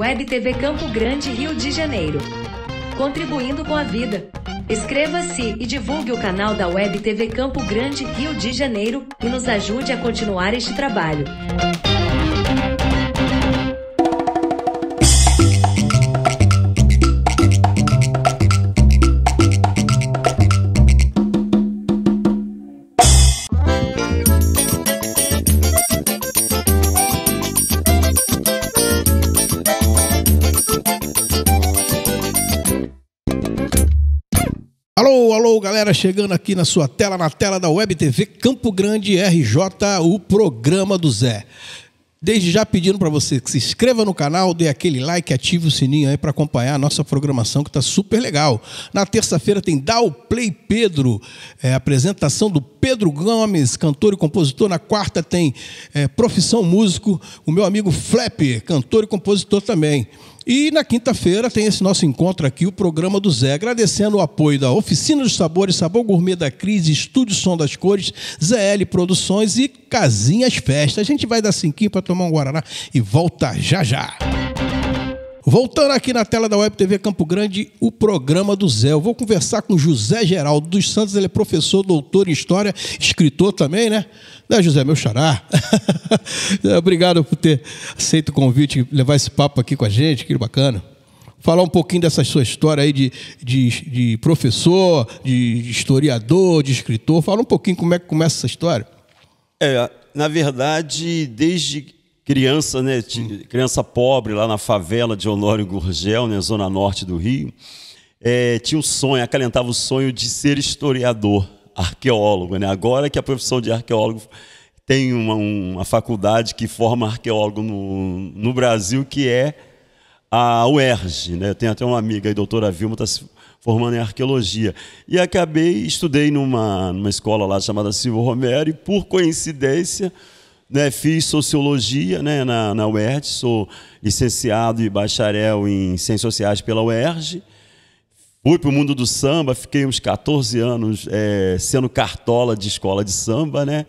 Web TV Campo Grande, Rio de Janeiro. Contribuindo com a vida. Inscreva-se e divulgue o canal da Web TV Campo Grande, Rio de Janeiro, e nos ajude a continuar este trabalho. Alô, galera, chegando aqui na sua tela, na tela da Web TV Campo Grande RJ, o programa do Zé. Desde já pedindo para você que se inscreva no canal, dê aquele like, ative o sininho aí para acompanhar a nossa programação que está super legal. Na terça-feira tem Dá o Play Pedro, apresentação do Pedro Gomes, cantor e compositor. Na quarta tem Profissão Músico, o meu amigo Flap, cantor e compositor também. E na quinta-feira tem esse nosso encontro aqui, o programa do Zé, agradecendo o apoio da Oficina dos Sabores, Sabor Gourmet da Cris, Estúdio Som das Cores, ZL Produções e Casinhas Festa. A gente vai dar 5 para tomar um Guaraná e volta já já. Voltando aqui na tela da Web TV Campo Grande, o programa do Zé. Eu vou conversar com José Geraldo dos Santos, ele é professor, doutor em História, escritor também, né? Né, José, meu xará? Obrigado por ter aceito o convite, levar esse papo aqui com a gente, que bacana. Falar um pouquinho dessa sua história aí de professor, de historiador, de escritor. Fala um pouquinho como é que começa essa história. Na verdade, desde criança, né, criança pobre lá na favela de Honório Gurgel, né, zona norte do Rio, tinha um sonho, acalentava o sonho de ser historiador, arqueólogo, né? Agora que a profissão de arqueólogo tem uma faculdade que forma arqueólogo no Brasil, que é a UERJ, né? Tem até uma amiga aí, doutora Vilma, está se formando em arqueologia. E estudei numa escola lá chamada Silvio Romero, e por coincidência, né, fiz sociologia, né, na UERJ, sou licenciado e bacharel em ciências sociais pela UERJ. Fui para o mundo do samba, fiquei uns 14 anos sendo cartola de escola de samba, né?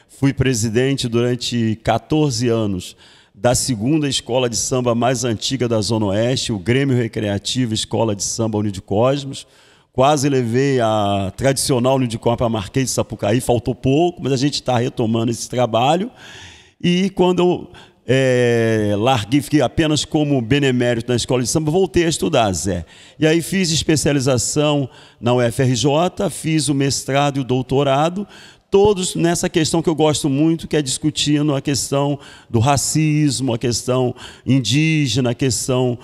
Fui presidente durante 14 anos da segunda escola de samba mais antiga da Zona Oeste, o Grêmio Recreativo Escola de Samba Unido Cosmos. Quase levei a tradicional Unido Cosmos para Marquês de Sapucaí, faltou pouco, mas a gente está retomando esse trabalho. E quando eu larguei, fiquei apenas como benemérito na escola de samba, voltei a estudar, Zé. E aí fiz especialização na UFRJ, fiz o mestrado e o doutorado, todos nessa questão que eu gosto muito, que é discutindo a questão do racismo, a questão indígena, a questão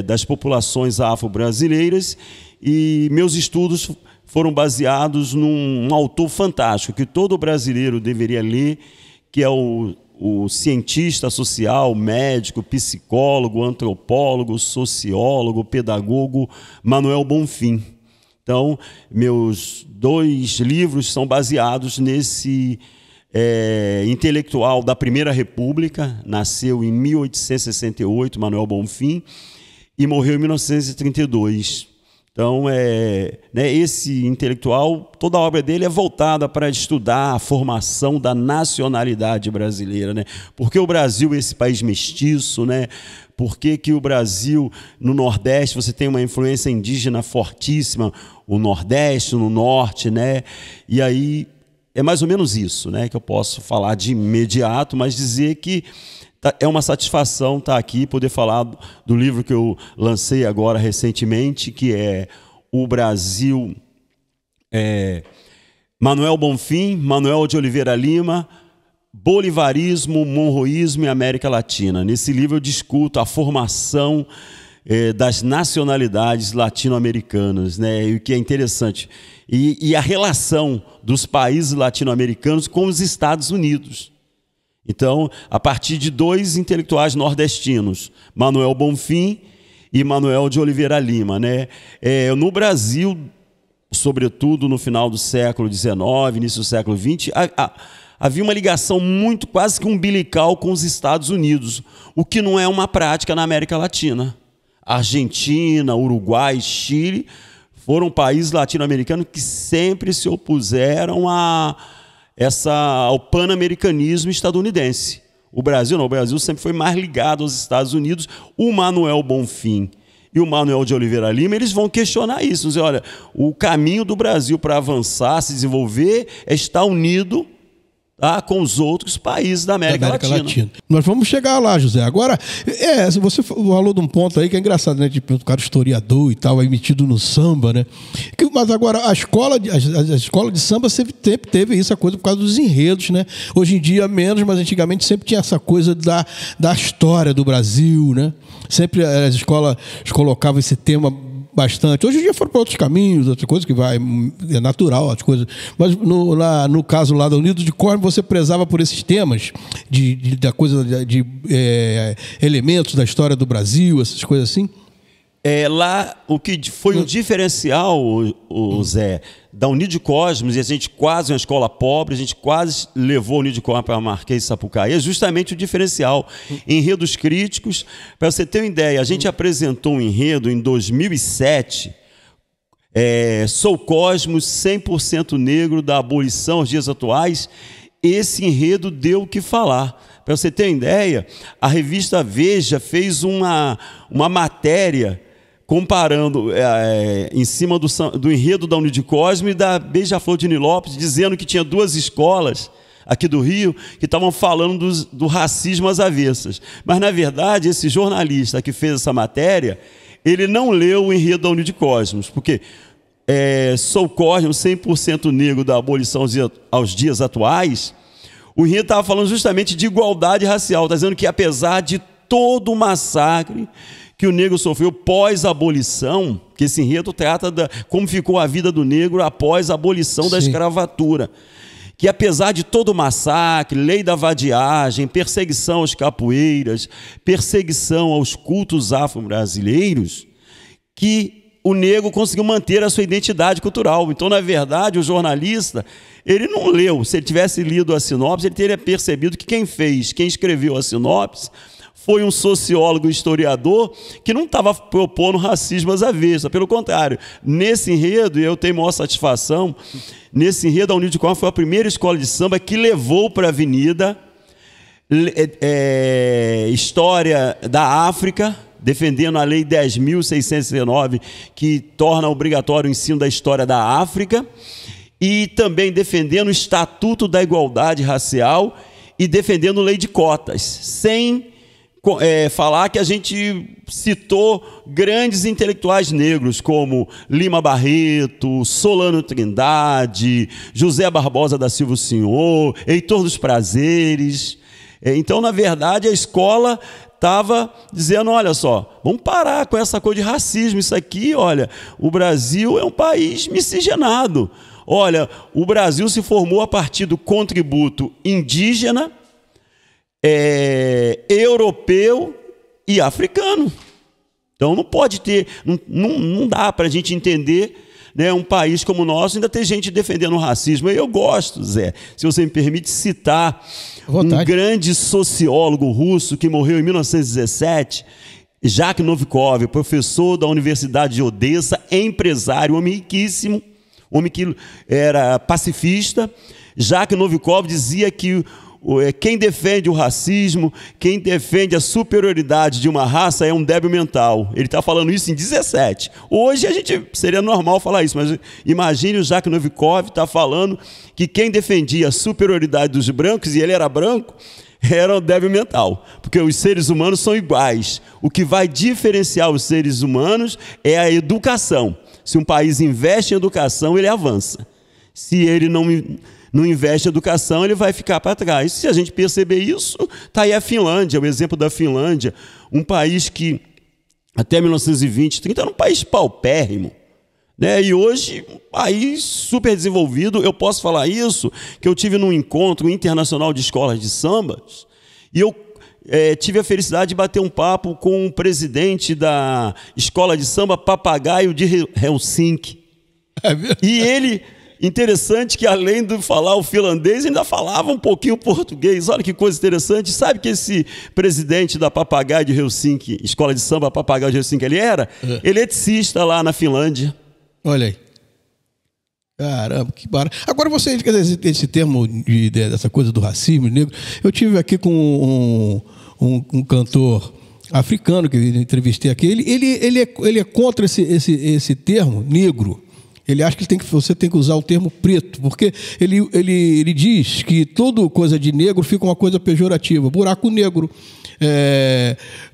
das populações afro-brasileiras. E meus estudos foram baseados num autor fantástico, que todo brasileiro deveria ler, que é o cientista social, médico, psicólogo, antropólogo, sociólogo, pedagogo, Manuel Bonfim. Então, meus 2 livros são baseados nesse intelectual da Primeira República, nasceu em 1868, Manuel Bonfim, e morreu em 1932. Então, né, esse intelectual, toda a obra dele é voltada para estudar a formação da nacionalidade brasileira, né? Por que o Brasil é esse país mestiço, né? Por que o Brasil, no Nordeste, você tem uma influência indígena fortíssima, o Nordeste, no Norte, né? E aí, é mais ou menos isso, né, que eu posso falar de imediato, mas dizer que é uma satisfação estar aqui e poder falar do livro que eu lancei agora recentemente, que é O Brasil, Manuel Bonfim, Manuel de Oliveira Lima, Bolivarismo, Monroísmo e América Latina. Nesse livro eu discuto a formação das nacionalidades latino-americanas, né? E o que é interessante, e a relação dos países latino-americanos com os Estados Unidos. Então, a partir de 2 intelectuais nordestinos, Manuel Bonfim e Manuel de Oliveira Lima, né? No Brasil, sobretudo no final do século XIX, início do século XX, havia uma ligação muito, quase que umbilical com os Estados Unidos, o que não é uma prática na América Latina. Argentina, Uruguai, Chile foram países latino-americanos que sempre se opuseram ao pan-americanismo estadunidense. O Brasil não, o Brasil sempre foi mais ligado aos Estados Unidos. O Manuel Bonfim e o Manuel de Oliveira Lima, eles vão questionar isso. Dizer, olha, o caminho do Brasil para avançar, se desenvolver, é estar unido, tá, com os outros países da América Latina. Nós vamos chegar lá, José. Agora, você falou de um ponto aí que é engraçado, né? Tipo, o cara historiador e tal, aí metido no samba, né? Mas agora, a escola de samba sempre teve isso, a coisa por causa dos enredos, né? Hoje em dia, menos, mas antigamente sempre tinha essa coisa da história do Brasil, né? Sempre as escolas colocavam esse tema bastante. Hoje em dia foram para outros caminhos, outras coisas que é natural, as coisas. Mas no caso lá da Unidos de Cosme, você prezava por esses temas da coisa de elementos da história do Brasil, essas coisas assim? Lá, o que foi um diferencial, Zé, da Unidos de Cosmos, e a gente quase, uma escola pobre, a gente quase levou a Unidos de Cosmos para a Marquês de Sapucaí, é justamente o diferencial. Enredos críticos, para você ter uma ideia, a gente apresentou um enredo em 2007, Sou Cosmos, 100% negro, da abolição aos dias atuais. Esse enredo deu o que falar. Para você ter uma ideia, a revista Veja fez uma matéria comparando em cima do enredo da Unidos de Cosmos e da Beija-Flor de Nilópolis, dizendo que tinha duas escolas aqui do Rio que estavam falando do racismo às avessas. Mas, na verdade, esse jornalista que fez essa matéria, ele não leu o enredo da Unidos de Cosmos, porque Sou Cosmos, 100% negro, da abolição aos dias atuais. O enredo estava falando justamente de igualdade racial, está dizendo que apesar de todo o massacre que o negro sofreu pós-abolição, que esse enredo trata como ficou a vida do negro após a abolição da escravatura, que apesar de todo o massacre, lei da vadiagem, perseguição aos capoeiras, perseguição aos cultos afro-brasileiros, que o negro conseguiu manter a sua identidade cultural. Então, na verdade, o jornalista, ele não leu. Se ele tivesse lido a sinopse, ele teria percebido que quem escreveu a sinopse, foi um sociólogo, historiador, que não estava propondo racismo às avessas. Pelo contrário, nesse enredo, e eu tenho maior satisfação, nesse enredo, a Unidos de Cosmos foi a primeira escola de samba que levou para a avenida história da África, defendendo a Lei 10.619, que torna obrigatório o ensino da história da África, e também defendendo o Estatuto da Igualdade Racial e defendendo lei de cotas, sem falar que a gente citou grandes intelectuais negros como Lima Barreto, Solano Trindade, José Barbosa da Silva Senhor, Heitor dos Prazeres. Então, na verdade, a escola estava dizendo, olha só, vamos parar com essa coisa de racismo. Isso aqui, olha, o Brasil é um país miscigenado. Olha, o Brasil se formou a partir do contributo indígena, europeu e africano. Então não pode ter, não dá para a gente entender, né, um país como o nosso ainda ter gente defendendo o racismo. Eu gosto, Zé, se você me permite citar um grande sociólogo russo que morreu em 1917, Jacques Novikov, professor da Universidade de Odessa, empresário, homem riquíssimo, homem que era pacifista. Jacques Novikov dizia que quem defende o racismo, quem defende a superioridade de uma raça é um débil mental. Ele está falando isso em 17. Hoje seria normal falar isso, mas imagine o Jacques Novikov está falando que quem defendia a superioridade dos brancos, e ele era branco, era um débil mental, porque os seres humanos são iguais. O que vai diferenciar os seres humanos é a educação. Se um país investe em educação, ele avança. Se ele não investe em educação, ele vai ficar para trás. Se a gente perceber isso, está aí a Finlândia, o exemplo da Finlândia, um país que até 1920, 30 era um país paupérrimo, né? E hoje, um país super desenvolvido. Eu posso falar isso, que eu tive num encontro internacional de escolas de sambas, e eu tive a felicidade de bater um papo com o presidente da escola de samba Papagaio de Helsinki. E ele... Interessante que, além de falar o finlandês, ainda falava um pouquinho português. Olha que coisa interessante. Sabe que esse presidente da Papagaio de Helsinki, escola de samba Papagaio de Helsinki, ele era eletricista lá na Finlândia. Olha aí. Caramba, que barato. Agora você, esse termo dessa coisa do racismo negro, eu tive aqui com um cantor africano que eu entrevistei aqui, ele é contra esse termo negro. Ele acha que você tem que usar o termo preto, porque ele diz que toda coisa de negro fica uma coisa pejorativa. Buraco negro,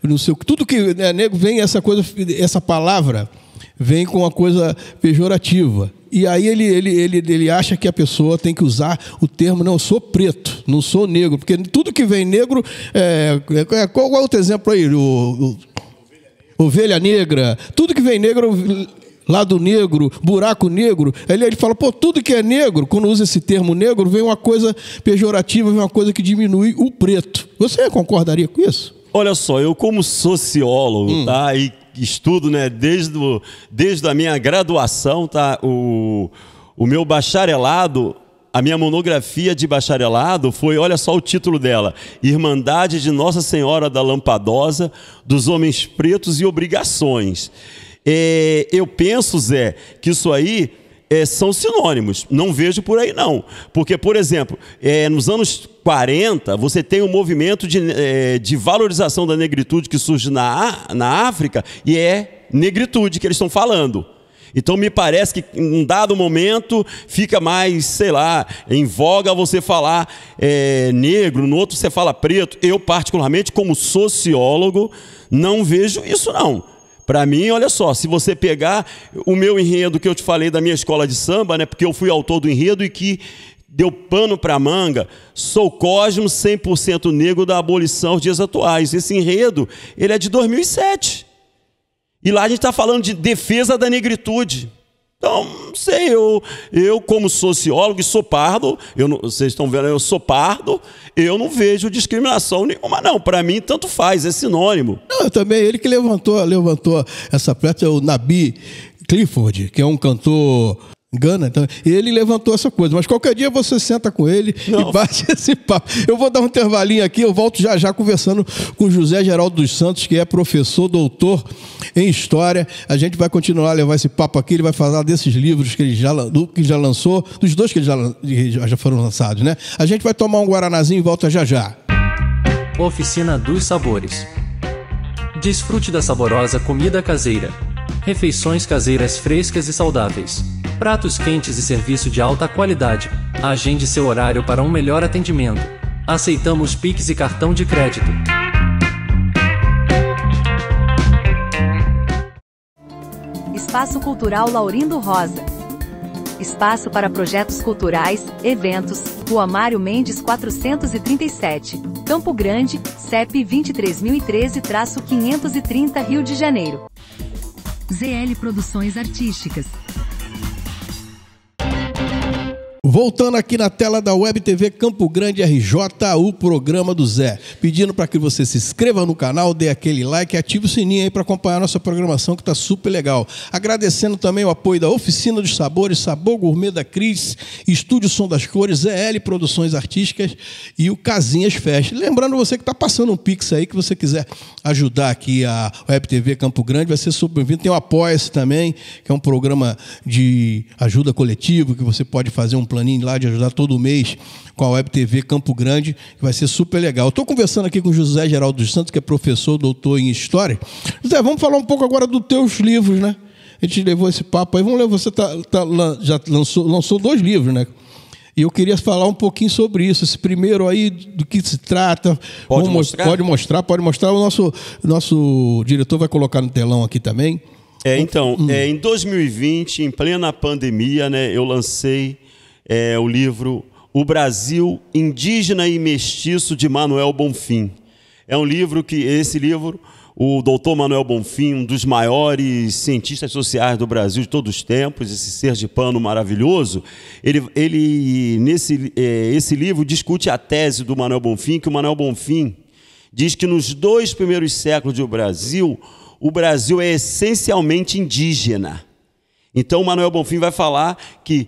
não sei, tudo que é negro vem essa palavra vem com uma coisa pejorativa. E aí ele acha que a pessoa tem que usar o termo, não, eu sou preto, não sou negro, porque tudo que vem negro, qual é outro exemplo aí? Ovelha negra, tudo que vem negro, lado negro, buraco negro, ele fala, pô, tudo que é negro, quando usa esse termo negro, vem uma coisa pejorativa, vem uma coisa que diminui o preto. Você concordaria com isso? Olha só, eu como sociólogo, tá, e estudo, né, desde a minha graduação, tá, o meu bacharelado, a minha monografia de bacharelado foi, olha só o título dela, Irmandade de Nossa Senhora da Lampadosa, dos Homens Pretos e Obrigações. Eu penso, Zé, que isso aí são sinônimos, não vejo por aí não, porque, por exemplo, nos anos 40, você tem um movimento de valorização da negritude que surge na África, e é negritude que eles estão falando. Então me parece que em um dado momento fica mais, sei lá, em voga você falar negro, no outro você fala preto. Eu particularmente, como sociólogo, não vejo isso não. Para mim, olha só, se você pegar o meu enredo que eu te falei da minha escola de samba, né, porque eu fui autor do enredo e que deu pano para manga, sou Cosmo 100% negro da abolição aos dias atuais. Esse enredo, ele é de 2007. E lá a gente está falando de defesa da negritude. Então, não sei, eu como sociólogo e sou pardo, vocês estão vendo, eu sou pardo, eu não vejo discriminação nenhuma, não. Para mim, tanto faz, é sinônimo. Não, também ele que levantou essa preta, o Nabi Clifford, que é um cantor Gana, então, ele levantou essa coisa, mas qualquer dia você senta com ele e bate esse papo. Eu vou dar um intervalinho aqui, eu volto já conversando com José Geraldo dos Santos, que é professor, doutor em História. A gente vai continuar a levar esse papo aqui, ele vai falar desses livros que ele já lançou, dos dois que já foram lançados, né? A gente vai tomar um guaranazinho e volta já. Oficina dos Sabores. Desfrute da saborosa comida caseira. Refeições caseiras frescas e saudáveis. Pratos quentes e serviço de alta qualidade. Agende seu horário para um melhor atendimento. Aceitamos Pix e cartão de crédito. Espaço Cultural Laurindo Rosa. Espaço para projetos culturais, eventos, Rua Mário Mendes 437, Campo Grande, CEP 23013-530 Rio de Janeiro. ZL Produções Artísticas. Voltando aqui na tela da Web TV Campo Grande RJ, o programa do Zé. Pedindo para que você se inscreva no canal, dê aquele like e ative o sininho aí para acompanhar a nossa programação, que está super legal. Agradecendo também o apoio da Oficina dos Sabores, Sabor Gourmet da Cris, Estúdio Som das Cores, ZL Produções Artísticas e o Casinhas Fest. Lembrando você que está passando um Pix aí, que você quiser ajudar aqui a Web TV Campo Grande, vai ser super bem-vindo. Tem o Apoia-se também, que é um programa de ajuda coletiva, que você pode fazer um planinho lá de ajudar todo mês com a Web TV Campo Grande, que vai ser super legal. Eu estou conversando aqui com o José Geraldo dos Santos, que é professor, doutor em História. José, vamos falar um pouco agora dos teus livros, né? A gente levou esse papo aí. Vamos ler, você já lançou 2 livros, né? E eu queria falar um pouquinho sobre isso. Esse primeiro aí, do que se trata. Pode mostrar? Pode mostrar. O nosso diretor vai colocar no telão aqui também. Em 2020, em plena pandemia, né, eu lancei o livro O Brasil Indígena e Mestiço, de Manuel Bonfim. É um livro o doutor Manuel Bonfim, um dos maiores cientistas sociais do Brasil de todos os tempos, esse sergipano maravilhoso, esse livro discute a tese do Manuel Bonfim, que o Manuel Bonfim diz que nos 2 primeiros séculos do Brasil, o Brasil é essencialmente indígena. Então, o Manuel Bonfim vai falar que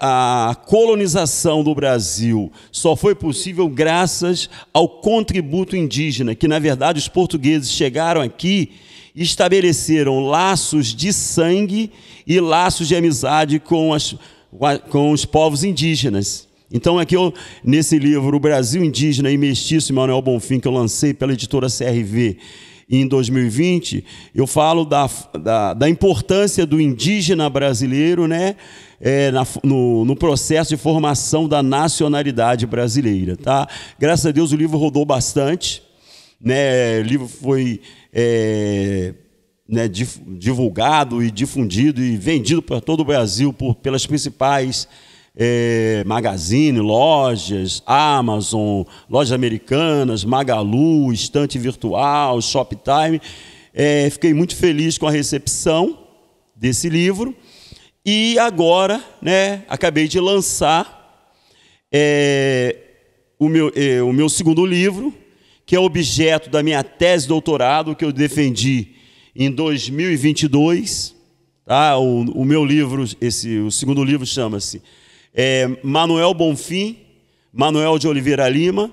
a colonização do Brasil só foi possível graças ao contributo indígena, que, na verdade, os portugueses chegaram aqui estabeleceram laços de sangue e laços de amizade com os povos indígenas. Então, aqui nesse livro, O Brasil Indígena e Mestiço, Manuel Bonfim, que eu lancei pela editora CRV em 2020, eu falo da importância do indígena brasileiro, né, no processo de formação da nacionalidade brasileira. Tá? Graças a Deus o livro rodou bastante, né? O livro foi divulgado e difundido e vendido para todo o Brasil pelas principais Magazine, lojas, Amazon, lojas americanas, Magalu, Estante Virtual, Shoptime. Fiquei muito feliz com a recepção desse livro. E agora, né, acabei de lançar o meu segundo livro, que é objeto da minha tese de doutorado, que eu defendi em 2022. Tá? O meu livro, o segundo livro chama-se Manuel Bonfim, Manuel de Oliveira Lima,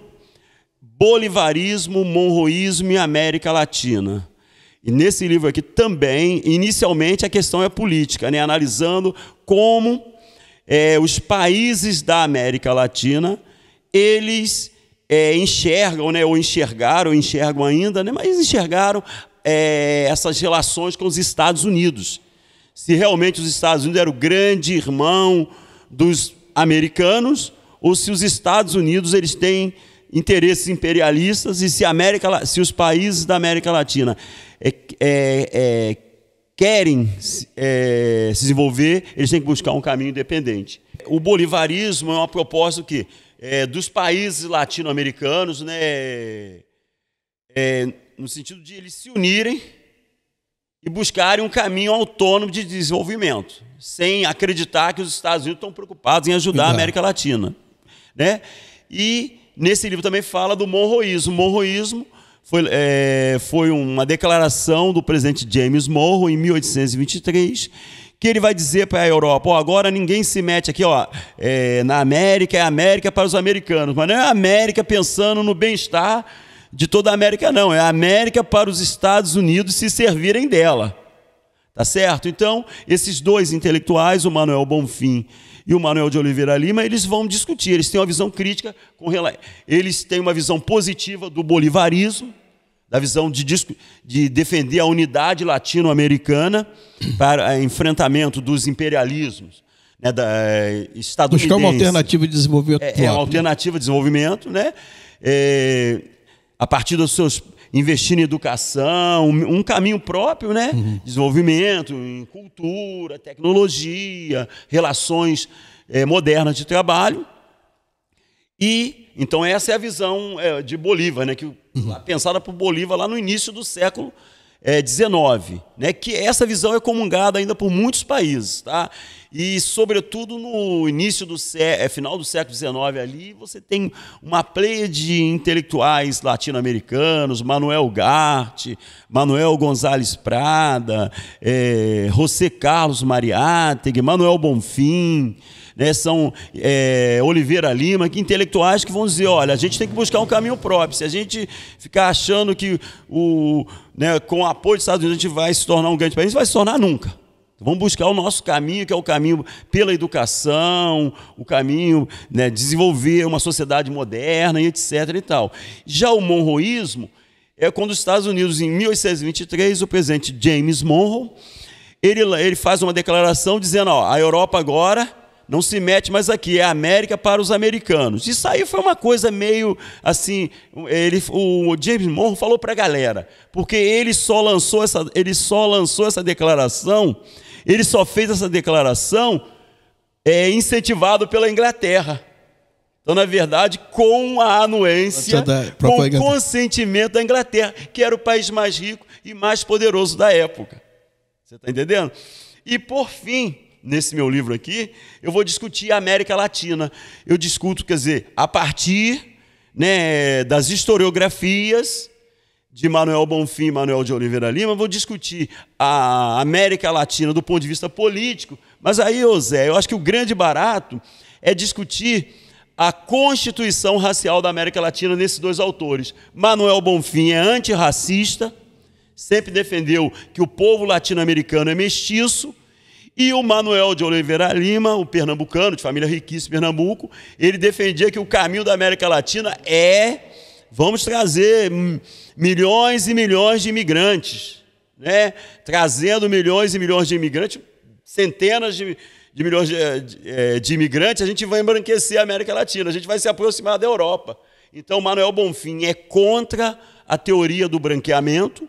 Bolivarismo, Monroísmo e América Latina. E nesse livro aqui também, inicialmente, a questão é política, né? Analisando como os países da América Latina, eles enxergam, né? Ou enxergaram, ou enxergam ainda, né? Mas enxergaram essas relações com os Estados Unidos. Se realmente os Estados Unidos eram o grande irmão dos americanos, ou se os Estados Unidos eles têm interesses imperialistas, e se os países da América Latina querem se desenvolver, eles têm que buscar um caminho independente. O bolivarismo é uma proposta que dos países latino-americanos, né, no sentido de eles se unirem e buscarem um caminho autônomo de desenvolvimento, sem acreditar que os Estados Unidos estão preocupados em ajudar a América Latina, né? E nesse livro também fala do monroísmo. O monroísmo foi uma declaração do presidente James Monroe em 1823, que ele vai dizer para a Europa: agora ninguém se mete aqui, na América, é a América para os americanos, mas não é a América pensando no bem-estar de toda a América, não. É a América para os Estados Unidos se servirem dela. Tá certo? Então, esses dois intelectuais, o Manuel Bonfim e o Manuel de Oliveira Lima, eles vão discutir. Eles têm uma visão crítica, eles têm uma visão positiva do bolivarismo, da visão de defender a unidade latino-americana para enfrentamento dos imperialismos, né, estadunidenses. Buscar uma alternativa de desenvolvimento. Uma alternativa de desenvolvimento, né? A partir dos seus investir em educação, um caminho próprio, né? Desenvolvimento em cultura, tecnologia, relações modernas de trabalho. E então essa é a visão de Bolívar, né? Pensada por Bolívar lá no início do século XIX, né? Que essa visão é comungada ainda por muitos países, tá? E, sobretudo, no início final do século XIX, ali, você tem uma pleia de intelectuais latino-americanos, Manuel Ugarte, Manuel González Prada, José Carlos Mariátegui, Manuel Bonfim, né, são Oliveira Lima, que intelectuais que vão dizer: olha, a gente tem que buscar um caminho próprio. Se a gente ficar achando que com o apoio dos Estados Unidos a gente vai se tornar um grande país, não vai se tornar nunca. Vamos buscar o nosso caminho, que é o caminho pela educação, o caminho, né, de desenvolver uma sociedade moderna e etc. e tal. Já o monroísmo é quando os Estados Unidos, em 1823, o presidente James Monroe, ele faz uma declaração dizendo: a Europa agora não se mete mais aqui, é a América para os americanos. Isso aí foi uma coisa meio assim, o James Monroe falou para a galera, porque ele só lançou essa declaração. Ele só fez essa declaração incentivado pela Inglaterra. Então, na verdade, com a anuência, com o consentimento da Inglaterra, que era o país mais rico e mais poderoso da época. Você está entendendo? E, por fim, nesse meu livro aqui, eu vou discutir a América Latina. Eu discuto, quer dizer, a partir, né, das historiografias de Manuel Bonfim e Manuel de Oliveira Lima, vou discutir a América Latina do ponto de vista político, mas aí, Zé, eu acho que o grande barato é discutir a constituição racial da América Latina nesses dois autores. Manuel Bonfim é antirracista, sempre defendeu que o povo latino-americano é mestiço, e o Manuel de Oliveira Lima, o pernambucano, de família riquíssima de Pernambuco, ele defendia que o caminho da América Latina vamos trazer milhões e milhões de imigrantes, né? Trazendo milhões e milhões de imigrantes, centenas de milhões de imigrantes, a gente vai embranquecer a América Latina, a gente vai se aproximar da Europa. Então, Manuel Bonfim é contra a teoria do branqueamento,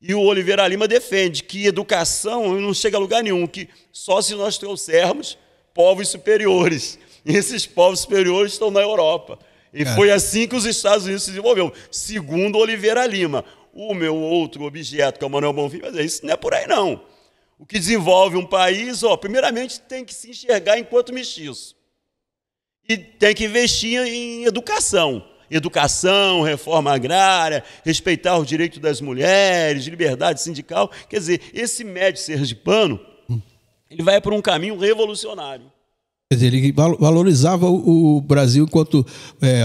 e o Oliveira Lima defende que educação não chega a lugar nenhum, que só se nós trouxermos povos superiores. E esses povos superiores estão na Europa. E foi assim que os Estados Unidos se desenvolveram, segundo Oliveira Lima. O meu outro objeto, que é o Manuel Bonfim, vai dizer, isso não é por aí, não. O que desenvolve um país, primeiramente, tem que se enxergar enquanto mestiço. E tem que investir em educação. Educação, reforma agrária, respeitar os direitos das mulheres, liberdade sindical. Quer dizer, esse médio sergipano, ele vai por um caminho revolucionário. Quer dizer, ele valorizava o Brasil enquanto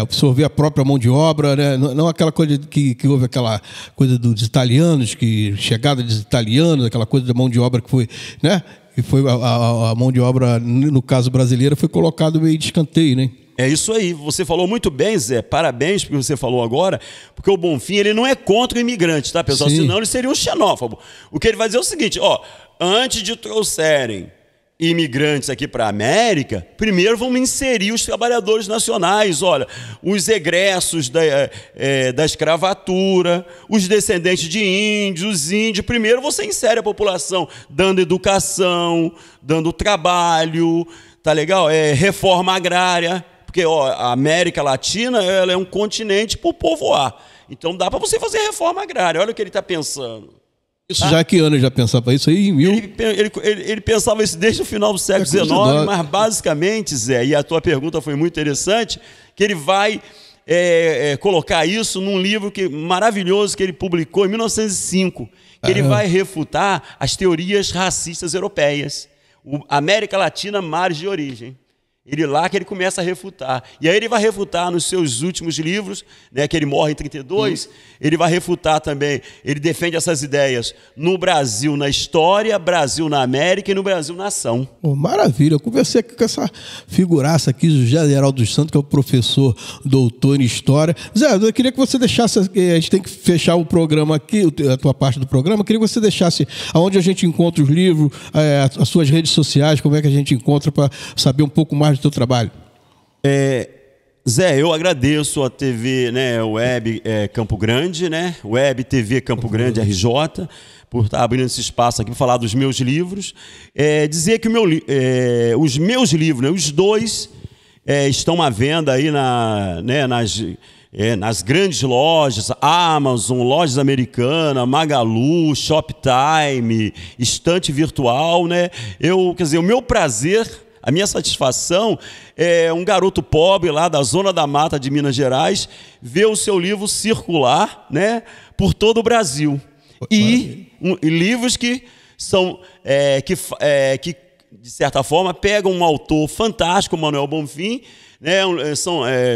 absorvia a própria mão de obra, né? Não aquela coisa que houve aquela coisa dos italianos, chegada dos italianos, aquela coisa da mão de obra que foi, né? Que foi a mão de obra, no caso brasileira, foi colocado meio de escanteio, né? É isso aí, você falou muito bem, Zé, parabéns porque você falou agora, porque o Bonfim, ele não é contra o imigrante, tá, pessoal? Sim. Senão ele seria um xenófobo. O que ele vai dizer é o seguinte, antes de trouxerem imigrantes aqui para a América, primeiro vamos inserir os trabalhadores nacionais, os egressos da escravatura, os descendentes de índios, os índios, primeiro você insere a população, dando educação, dando trabalho, tá legal? Reforma agrária, porque a América Latina ela é um continente por povoar, então dá para você fazer reforma agrária, olha o que ele está pensando. Isso já que ano ele já pensava isso aí? Ele pensava isso desde o final do século XIX, mas basicamente, Zé, e a tua pergunta foi muito interessante, que ele vai colocar isso num livro maravilhoso que ele publicou em 1905, que ele vai refutar as teorias racistas europeias. América Latina, mares de origem. Que ele começa a refutar. E aí ele vai refutar nos seus últimos livros, né, que ele morre em 32, ele vai refutar também, ele defende essas ideias no Brasil na história, Brasil na América e no Brasil nação. Maravilha, eu conversei aqui com essa figuraça aqui, José Geraldo dos Santos, que é o professor doutor em História. Zé, eu queria que você deixasse, a gente tem que fechar o programa aqui, a tua parte do programa, eu queria que você deixasse aonde a gente encontra os livros, as suas redes sociais, como é que a gente encontra para saber um pouco mais do teu trabalho. Zé, eu agradeço a TV, né, Web Campo Grande, né, Web TV Campo Grande RJ, por estar abrindo esse espaço aqui para falar dos meus livros. Dizer que os meus livros, né, os dois, estão à venda aí nas grandes lojas, Amazon, Lojas Americanas, Magalu, Shoptime, Estante Virtual, né? Quer dizer, o meu prazer, a minha satisfação é um garoto pobre lá da Zona da Mata de Minas Gerais ver o seu livro circular, né, por todo o Brasil. E livros que são, que de certa forma pegam um autor fantástico, Manuel Bonfim, né,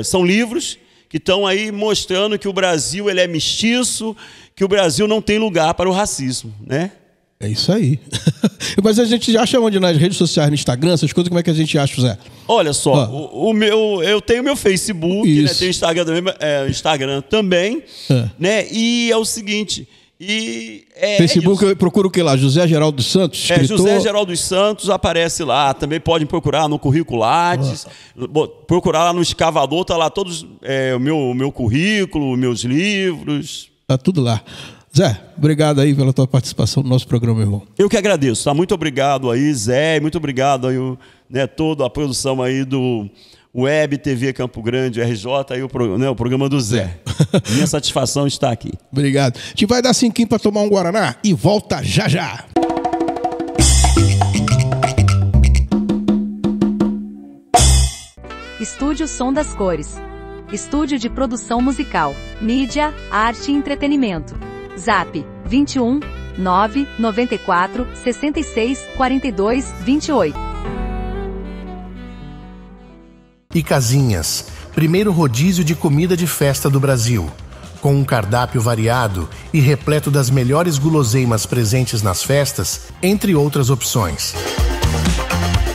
são livros que estão aí mostrando que o Brasil ele é mestiço, que o Brasil não tem lugar para o racismo, né? É isso aí. Mas a gente acha onde? Nas redes sociais, no Instagram, essas coisas, como é que a gente acha, Zé? Olha só, eu tenho meu Facebook, né, tenho Instagram também, né? E é o seguinte... Facebook, eu procuro o que lá? José Geraldo dos Santos? Escritor? José Geraldo dos Santos aparece lá. Também podem procurar no Currículo Lattes, procurar lá no escavador, tá lá todos o meu currículo, meus livros. Tá tudo lá. Zé, obrigado aí pela tua participação no nosso programa, irmão. Eu que agradeço, tá? Muito obrigado aí, Zé, muito obrigado aí, né, toda a produção aí do Web TV Campo Grande, RJ, aí o programa do Zé. Minha satisfação está aqui. Obrigado. A gente vai dar 5 para tomar um Guaraná e volta já já. Estúdio Som das Cores. Estúdio de produção musical, mídia, arte e entretenimento. Zap 21 994 66 42 28. E Casinhas, primeiro rodízio de comida de festa do Brasil. Com um cardápio variado e repleto das melhores guloseimas presentes nas festas, entre outras opções.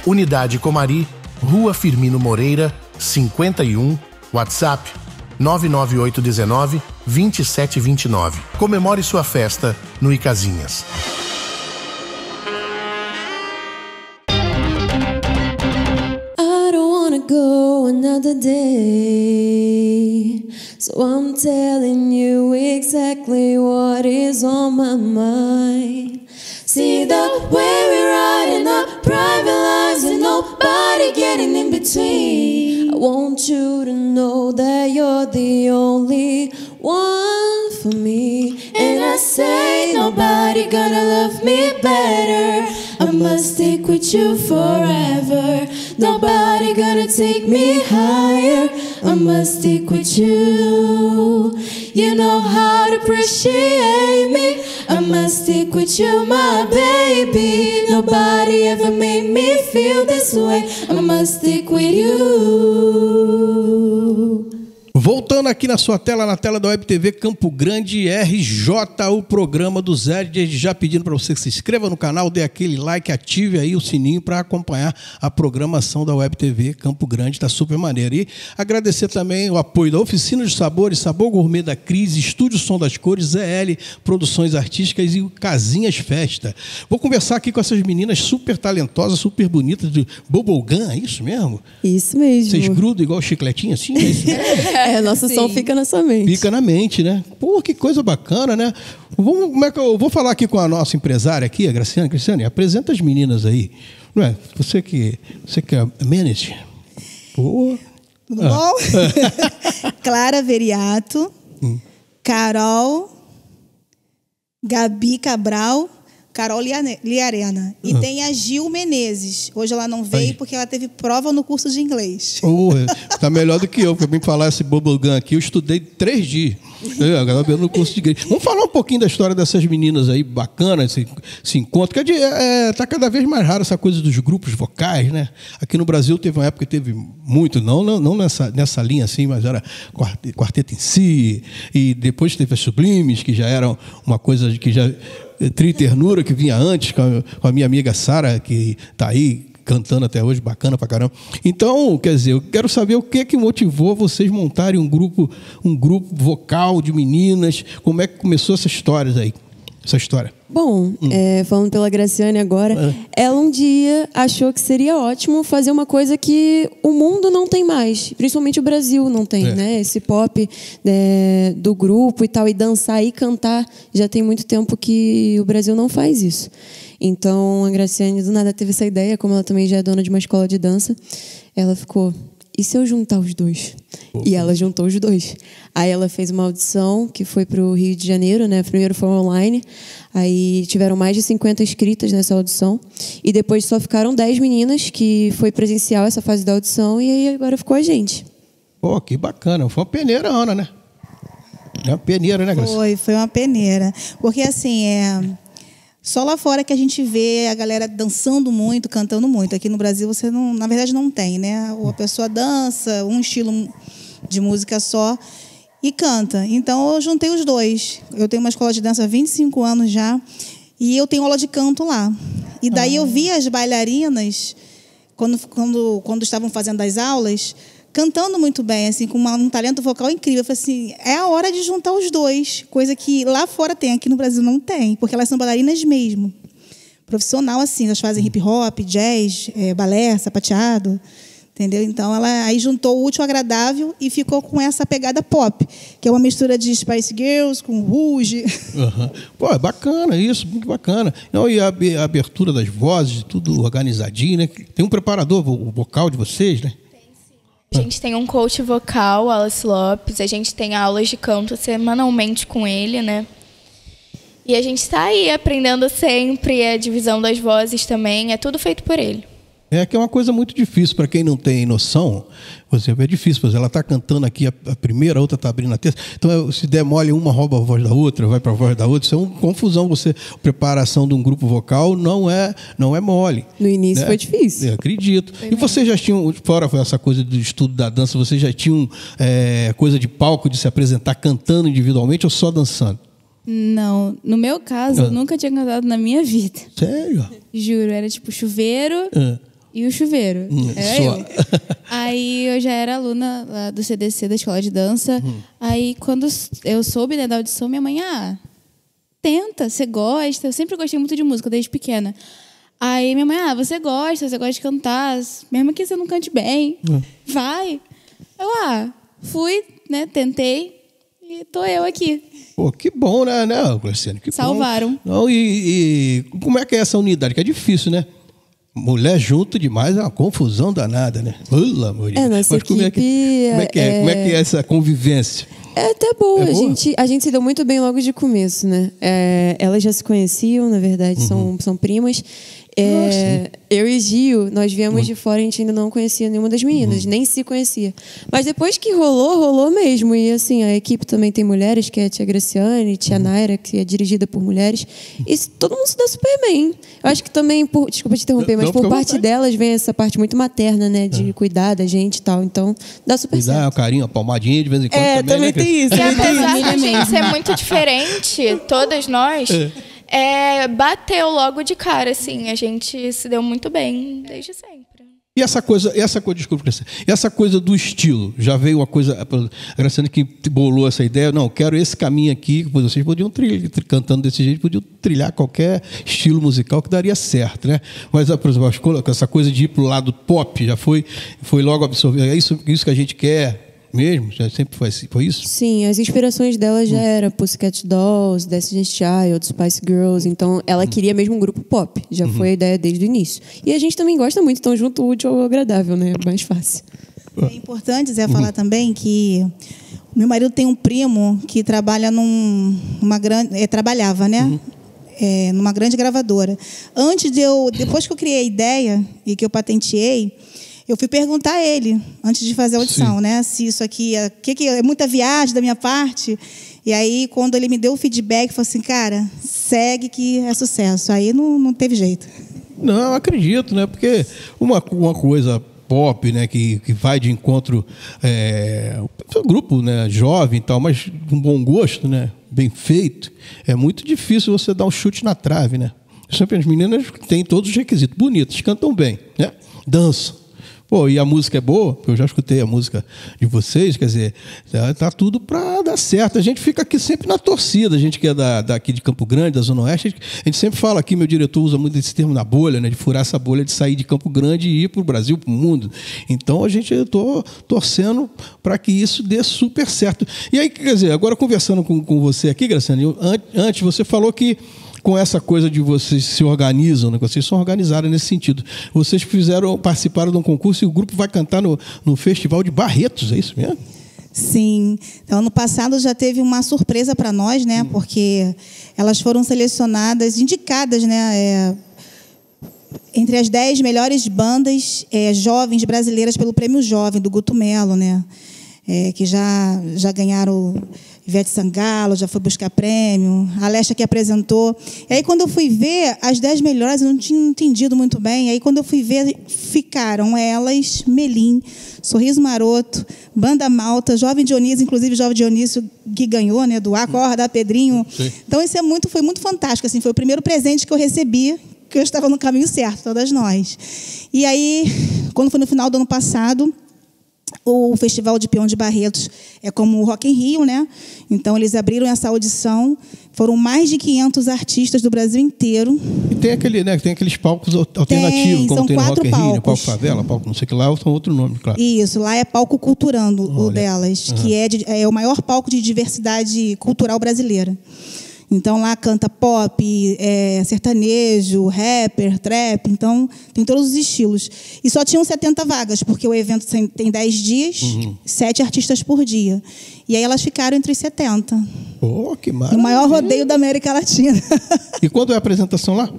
Unidade Comari, Rua Firmino Moreira, 51, WhatsApp 99819-2729. Comemore sua festa no Icazinhas. I don't wanna go another day, so I'm telling you exactly what is on my mind. See the way we're riding our private lives and nobody getting in between. I want you to know that you're the only one for me. And I say nobody gonna love me better. I must stick with you forever. Nobody gonna take me higher. I must stick with you. You know how to appreciate me. I must stick with you, my baby. Nobody ever made me feel this way. I must stick with you. Voltando aqui na sua tela, na tela da Web TV Campo Grande RJ, o programa do Zé, desde já pedindo para você que se inscreva no canal, dê aquele like, ative aí o sininho para acompanhar a programação da Web TV Campo Grande, tá super maneiro. E agradecer também o apoio da Oficina de Sabores, Sabor Gourmet da Cris, Estúdio Som das Cores, ZL Produções Artísticas e o Casinhas Festa. Vou conversar aqui com essas meninas super talentosas, super bonitas, de Bubblegum, é isso mesmo? Isso mesmo. Vocês grudam igual chicletinho assim? É isso? Nosso som fica na sua mente. Fica na mente, né? Pô, que coisa bacana, né? Como é que eu vou falar aqui com a nossa empresária aqui, a Graciane. Graciane, apresenta as meninas aí. Não é? Você que é manager. Pô. Tudo bom? Clara Veriato, Carol, Gabi Cabral, Carol Liarena. E tem a Gil Menezes. Hoje ela não veio porque ela teve prova no curso de inglês. Tá melhor do que eu, porque eu vim falar esse bubblegum aqui, eu estudei 3 dias. Agora no curso de inglês. Vamos falar um pouquinho da história dessas meninas aí, bacana, esse encontro. Que tá cada vez mais raro essa coisa dos grupos vocais, né? Aqui no Brasil teve uma época que teve muito, não nessa linha assim, mas era quarteto em si, e depois teve as Sublimes, que já eram uma coisa que já... Tri Ternura, que vinha antes, com a minha amiga Sara, que está aí cantando até hoje, bacana pra caramba. Então, quer dizer, eu quero saber o que motivou vocês montarem um grupo vocal de meninas. Como é que começou essa história aí? Bom, falando pela Graciane agora, ela um dia achou que seria ótimo fazer uma coisa que o mundo não tem mais, principalmente o Brasil não tem, né? Esse pop do grupo e tal, e dançar e cantar, já tem muito tempo que o Brasil não faz isso. Então, a Graciane do nada teve essa ideia, como ela também já é dona de uma escola de dança, ela ficou... E se eu juntar os dois? E ela juntou os dois. Aí ela fez uma audição que foi para o Rio de Janeiro, né? Primeiro foi online. Aí tiveram mais de 50 inscritas nessa audição. E depois só ficaram 10 meninas, que foi presencial essa fase da audição. E aí agora ficou a gente. Pô, que bacana. Foi uma peneira, Ana, né? É uma peneira, né, Graça? Foi uma peneira. Porque assim, só lá fora que a gente vê a galera dançando muito, cantando muito. Aqui no Brasil você não, na verdade não tem, né? A pessoa dança, um estilo de música só e canta. Então eu juntei os dois. Eu tenho uma escola de dança há 25 anos já e eu tenho aula de canto lá. E daí eu vi as bailarinas, quando estavam fazendo as aulas, cantando muito bem, assim, com um talento vocal incrível. Eu falei assim, é a hora de juntar os dois, coisa que lá fora tem, aqui no Brasil não tem, porque elas são bailarinas mesmo. Profissional, assim, elas fazem hip hop, jazz, balé, sapateado, entendeu? Então, ela aí juntou o útil ao agradável e ficou com essa pegada pop, que é uma mistura de Spice Girls com Rouge. Pô, é bacana isso, muito bacana. Não, e a abertura das vozes, tudo organizadinho, né? Tem um preparador vocal de vocês, né? A gente tem um coach vocal, Wallace Lopes, a gente tem aulas de canto semanalmente com ele, né? E a gente está aí aprendendo sempre, a divisão das vozes também, é tudo feito por ele. É que é uma coisa muito difícil para quem não tem noção. Por exemplo, é difícil, por exemplo, ela está cantando aqui a primeira, a outra está abrindo a terceira. Então, se der mole, uma rouba a voz da outra, vai para a voz da outra. Isso é uma confusão. A preparação de um grupo vocal não é mole. No início, né? foi difícil. Eu acredito. E vocês já tinham, fora essa coisa do estudo da dança, vocês já tinham coisa de palco, de se apresentar cantando individualmente ou só dançando? Não, no meu caso, eu nunca tinha cantado na minha vida. Sério? Juro, era tipo chuveiro e o chuveiro. Era eu. Aí eu já era aluna lá do CDC, da escola de dança. Aí quando eu soube, né, da audição, minha mãe, tenta, você gosta. Eu sempre gostei muito de música, desde pequena. Aí minha mãe, você gosta de cantar, mesmo que você não cante bem, vai. Eu, fui, né, tentei e tô eu aqui. Pô, que bom, né, Graciane? Que salvaram. Bom. Não, e como é que é essa unidade? Que é difícil, né? Mulher junto demais é uma confusão danada, né? Pelo amor de Deus. Nossa equipe, como é que é essa convivência? É até boa. É boa? A gente se deu muito bem logo de começo, né? Elas já se conheciam, na verdade, são primas. Eu e Gil, nós viemos de fora, a gente ainda não conhecia nenhuma das meninas, nem se conhecia. Mas depois que rolou mesmo. E assim, a equipe também tem mulheres, que é a tia Graciane, tia Naira, que é dirigida por mulheres. E todo mundo se dá super bem. Eu acho que também, desculpa te interromper, mas por parte delas vem essa parte muito materna, né? De cuidar da gente e tal. Então, dá super certo. Dá um carinho, uma palmadinha de vez em quando também, né? Tem isso. E apesar da gente ser muito diferente, todas nós... bateu logo de cara, assim. A gente se deu muito bem desde sempre. E essa coisa, desculpa, essa coisa do estilo, já veio uma coisa, a Graciane que bolou essa ideia, não, quero esse caminho aqui, vocês podiam cantando desse jeito, podiam trilhar qualquer estilo musical que daria certo, né? Mas, por exemplo, essa coisa de ir para o lado pop, já foi logo absorvido, é isso que a gente quer mesmo? Já sempre foi isso? Sim, as inspirações dela já era Pussycat Dolls, Destiny's Child, Spice Girls. Então, ela queria mesmo um grupo pop. Já foi a ideia desde o início. E a gente também gosta muito, então junto o útil ao agradável, né? Mais fácil. É importante, Zé, falar também que meu marido tem um primo que trabalha trabalhava, né? Numa grande gravadora. Depois que eu criei a ideia e que eu patenteei, eu fui perguntar a ele, antes de fazer a audição, né? Se isso aqui é muita viagem da minha parte. E aí, quando ele me deu o feedback, falou assim, cara, segue que é sucesso. Aí não teve jeito. Não, eu acredito, né? Porque uma coisa pop, né, que vai de encontro grupo, né, jovem e tal, mas com bom gosto, né, bem feito, é muito difícil você dar um chute na trave, né? Sempre as meninas têm todos os requisitos, bonitas, cantam bem, né? Dançam. Pô, e a música é boa, eu já escutei a música de vocês, quer dizer, tá tudo para dar certo. A gente fica aqui sempre na torcida, a gente que é daqui de Campo Grande, da Zona Oeste, a gente sempre fala aqui, meu diretor usa muito esse termo na bolha, né, de furar essa bolha, de sair de Campo Grande e ir para o Brasil, para o mundo. Então, eu estou torcendo para que isso dê super certo. E aí, quer dizer, agora conversando com você aqui, Graciane, antes você falou que com essa coisa de vocês se organizam, né? Vocês são organizados nesse sentido. Vocês participaram de um concurso e o grupo vai cantar no Festival de Barretos, é isso mesmo? Sim. Então, ano passado já teve uma surpresa para nós, né? Porque elas foram selecionadas, indicadas, né? Entre as 10 melhores bandas jovens brasileiras pelo Prêmio Jovem, do Guto Melo, né? Que já ganharam... Ivete Sangalo já foi buscar prêmio, a Alessia que apresentou. E aí, quando eu fui ver as 10 melhores, eu não tinha entendido muito bem. Aí, quando eu fui ver, ficaram elas, Melim, Sorriso Maroto, Banda Malta, Jovem Dionísio, inclusive Jovem Dionísio que ganhou, né, do Acorda, Pedrinho. Sim. Então, isso foi muito fantástico. Assim, foi o primeiro presente que eu recebi, que eu estava no caminho certo, todas nós. E aí, quando foi no final do ano passado, o Festival de Peão de Barretos é como o Rock in Rio, né? Então, eles abriram essa audição. Foram mais de 500 artistas do Brasil inteiro. E tem aqueles palcos alternativos, como tem no Rock in Rio, palco favela, palco não sei o que lá, são outro nome, claro. Isso, lá é palco Culturando, o delas, que é o maior palco de diversidade cultural brasileira. Então, lá canta pop, sertanejo, rapper, trap. Então, tem todos os estilos. E só tinham 70 vagas, porque o evento tem 10 dias, 7 artistas por dia. E aí elas ficaram entre os 70. Pô, que maravilha. O maior rodeio da América Latina. E quando é a apresentação lá?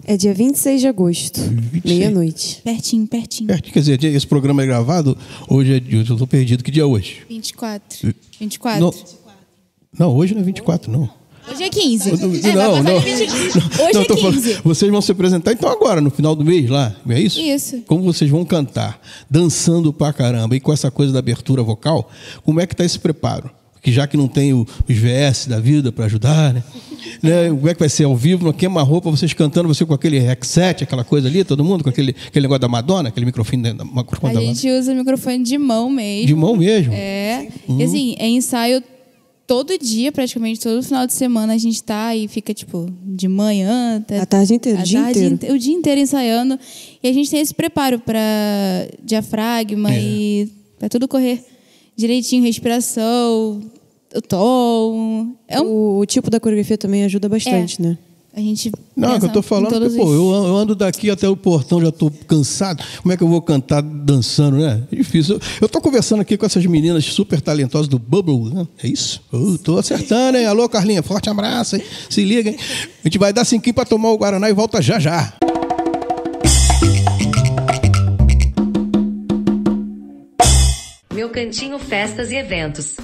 É dia 26 de agosto, 26. meia-noite. Pertinho. Quer dizer, esse programa é gravado, hoje eu estou perdido. Que dia é hoje? 24. 24. Não, hoje não é 24, não. Hoje é 15. Não. Hoje é 15. Vocês vão se apresentar então agora, no final do mês lá, não é isso? Isso. Como vocês vão cantar, dançando pra caramba, e com essa coisa da abertura vocal, como é que tá esse preparo? Porque já que não tem os VS da vida para ajudar, né? Como é que vai ser ao vivo, não queima-roupa, vocês cantando, você com aquele headset, aquela coisa ali, todo mundo, com aquele negócio da Madonna, aquele microfone da Madonna. A gente usa microfone de mão mesmo. De mão mesmo? É. E assim, é ensaio todo dia, praticamente, todo final de semana a gente tá e fica, tipo, de manhã até... A tarde inteira, o dia inteiro ensaiando. E a gente tem esse preparo para diafragma e para tudo correr direitinho, respiração, o tom. O tipo da coreografia também ajuda bastante, né? A gente... Não, é que eu tô falando que, eu ando daqui até o portão, já tô cansado. Como é que eu vou cantar dançando, né? É difícil. Eu tô conversando aqui com essas meninas super talentosas do Bubble, né? É isso? Tô acertando, hein? Alô, Carlinha, forte abraço, hein? Se liga, hein? A gente vai dar 5 para tomar o Guaraná e volta já já. Meu Cantinho Festas e Eventos.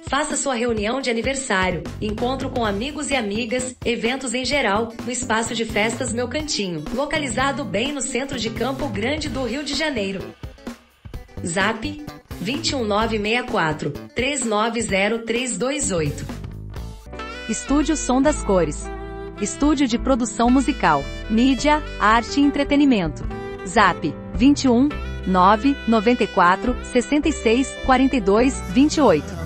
Faça sua reunião de aniversário, encontro com amigos e amigas, eventos em geral, no espaço de festas Meu Cantinho, localizado bem no centro de Campo Grande do Rio de Janeiro. Zap 21964 390328. Estúdio Som das Cores. Estúdio de produção musical, mídia, arte e entretenimento. Zap 21 994 66 42 28.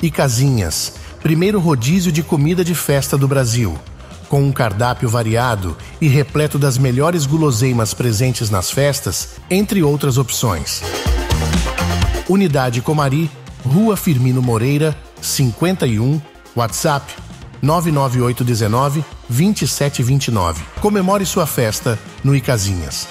E Casinhas, primeiro rodízio de comida de festa do Brasil, com um cardápio variado e repleto das melhores guloseimas presentes nas festas, entre outras opções. Unidade Comari, Rua Firmino Moreira, 51, WhatsApp 99819-2729. Comemore sua festa no Icasinhas.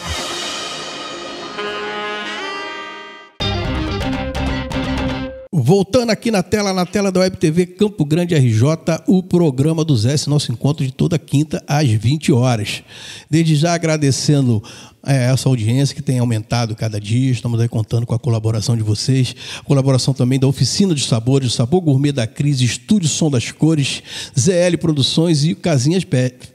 Voltando aqui na tela da Web TV Campo Grande RJ, o programa do Zé, esse nosso encontro de toda quinta às 20 horas. Desde já agradecendo essa audiência que tem aumentado cada dia, estamos aí contando com a colaboração de vocês, a colaboração também da Oficina de Sabores, o Sabor Gourmet da Cris, Estúdio Som das Cores, ZL Produções e Casinhas Festas.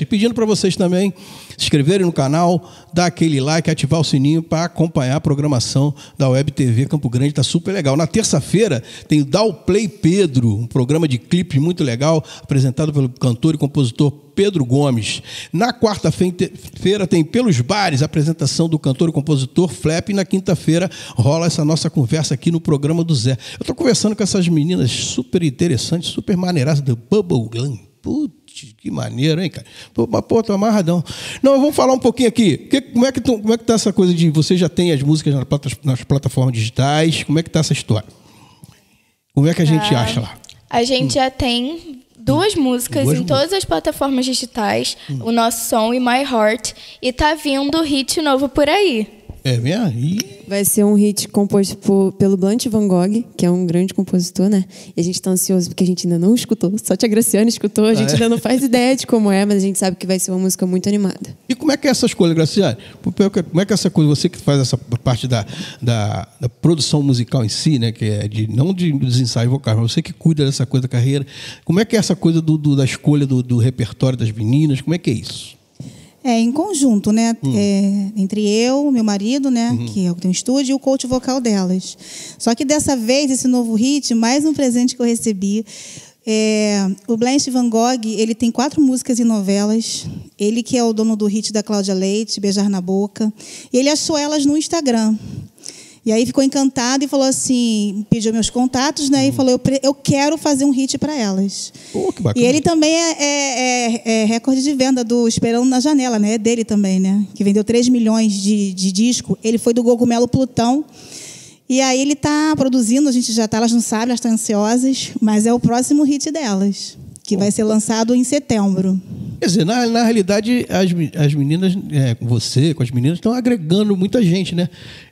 E pedindo para vocês também se inscreverem no canal, dar aquele like, ativar o sininho para acompanhar a programação da Web TV Campo Grande, está super legal. Na terça-feira tem o Dá o Play Pedro, um programa de clipes muito legal, apresentado pelo cantor e compositor Pedro Gomes. Na quarta-feira tem Pelos Bares, a apresentação do cantor e compositor Flap, e na quinta-feira rola essa nossa conversa aqui no programa do Zé. Eu estou conversando com essas meninas super interessantes, super maneiras do Bubble Glam. Putz, que maneiro, hein, cara? Pô, tô amarradão. Não, vamos falar um pouquinho aqui. Como é que tá essa coisa de... Você já tem as músicas nas plataformas digitais? Como é que tá essa história? Como é que a gente acha lá? A gente já tem 2 músicas em todas as plataformas digitais. O Nosso Som e My Heart. E tá vindo hit novo por aí. É mesmo? Vai ser um hit composto pelo Blunt Van Gogh, que é um grande compositor, né? E a gente tá ansioso porque a gente ainda não escutou. Só a Graciana escutou, a gente ainda não faz ideia de como é, mas a gente sabe que vai ser uma música muito animada. E como é que é essa escolha, Graciana? Como é que é essa coisa, você que faz essa parte da produção musical em si, né? Que é não dos ensaios vocais, mas você que cuida dessa coisa da carreira. Como é que é essa coisa da escolha do repertório das meninas? Como é que é isso? Em conjunto, né? Entre eu, meu marido, né? Que é o que tem um estúdio, e o coach vocal delas. Só que dessa vez, esse novo hit, mais um presente que eu recebi. O Blanche Van Gogh, ele tem 4 músicas e novelas. Ele que é o dono do hit da Cláudia Leite, Beijar na Boca. E ele achou elas no Instagram. E aí ficou encantado e falou assim, pediu meus contatos, né? E falou, eu quero fazer um hit para elas. Que bacana. E ele também é recorde de venda do Esperando na Janela, né? É dele também, né? Que vendeu 3 milhões de disco. Ele foi do Cogumelo Plutão. E aí ele está produzindo, a gente já está, elas não sabem, elas estão ansiosas, mas é o próximo hit delas, que vai ser lançado em setembro. Quer dizer, na realidade, as meninas, com você, com as meninas, estão agregando muita gente, né?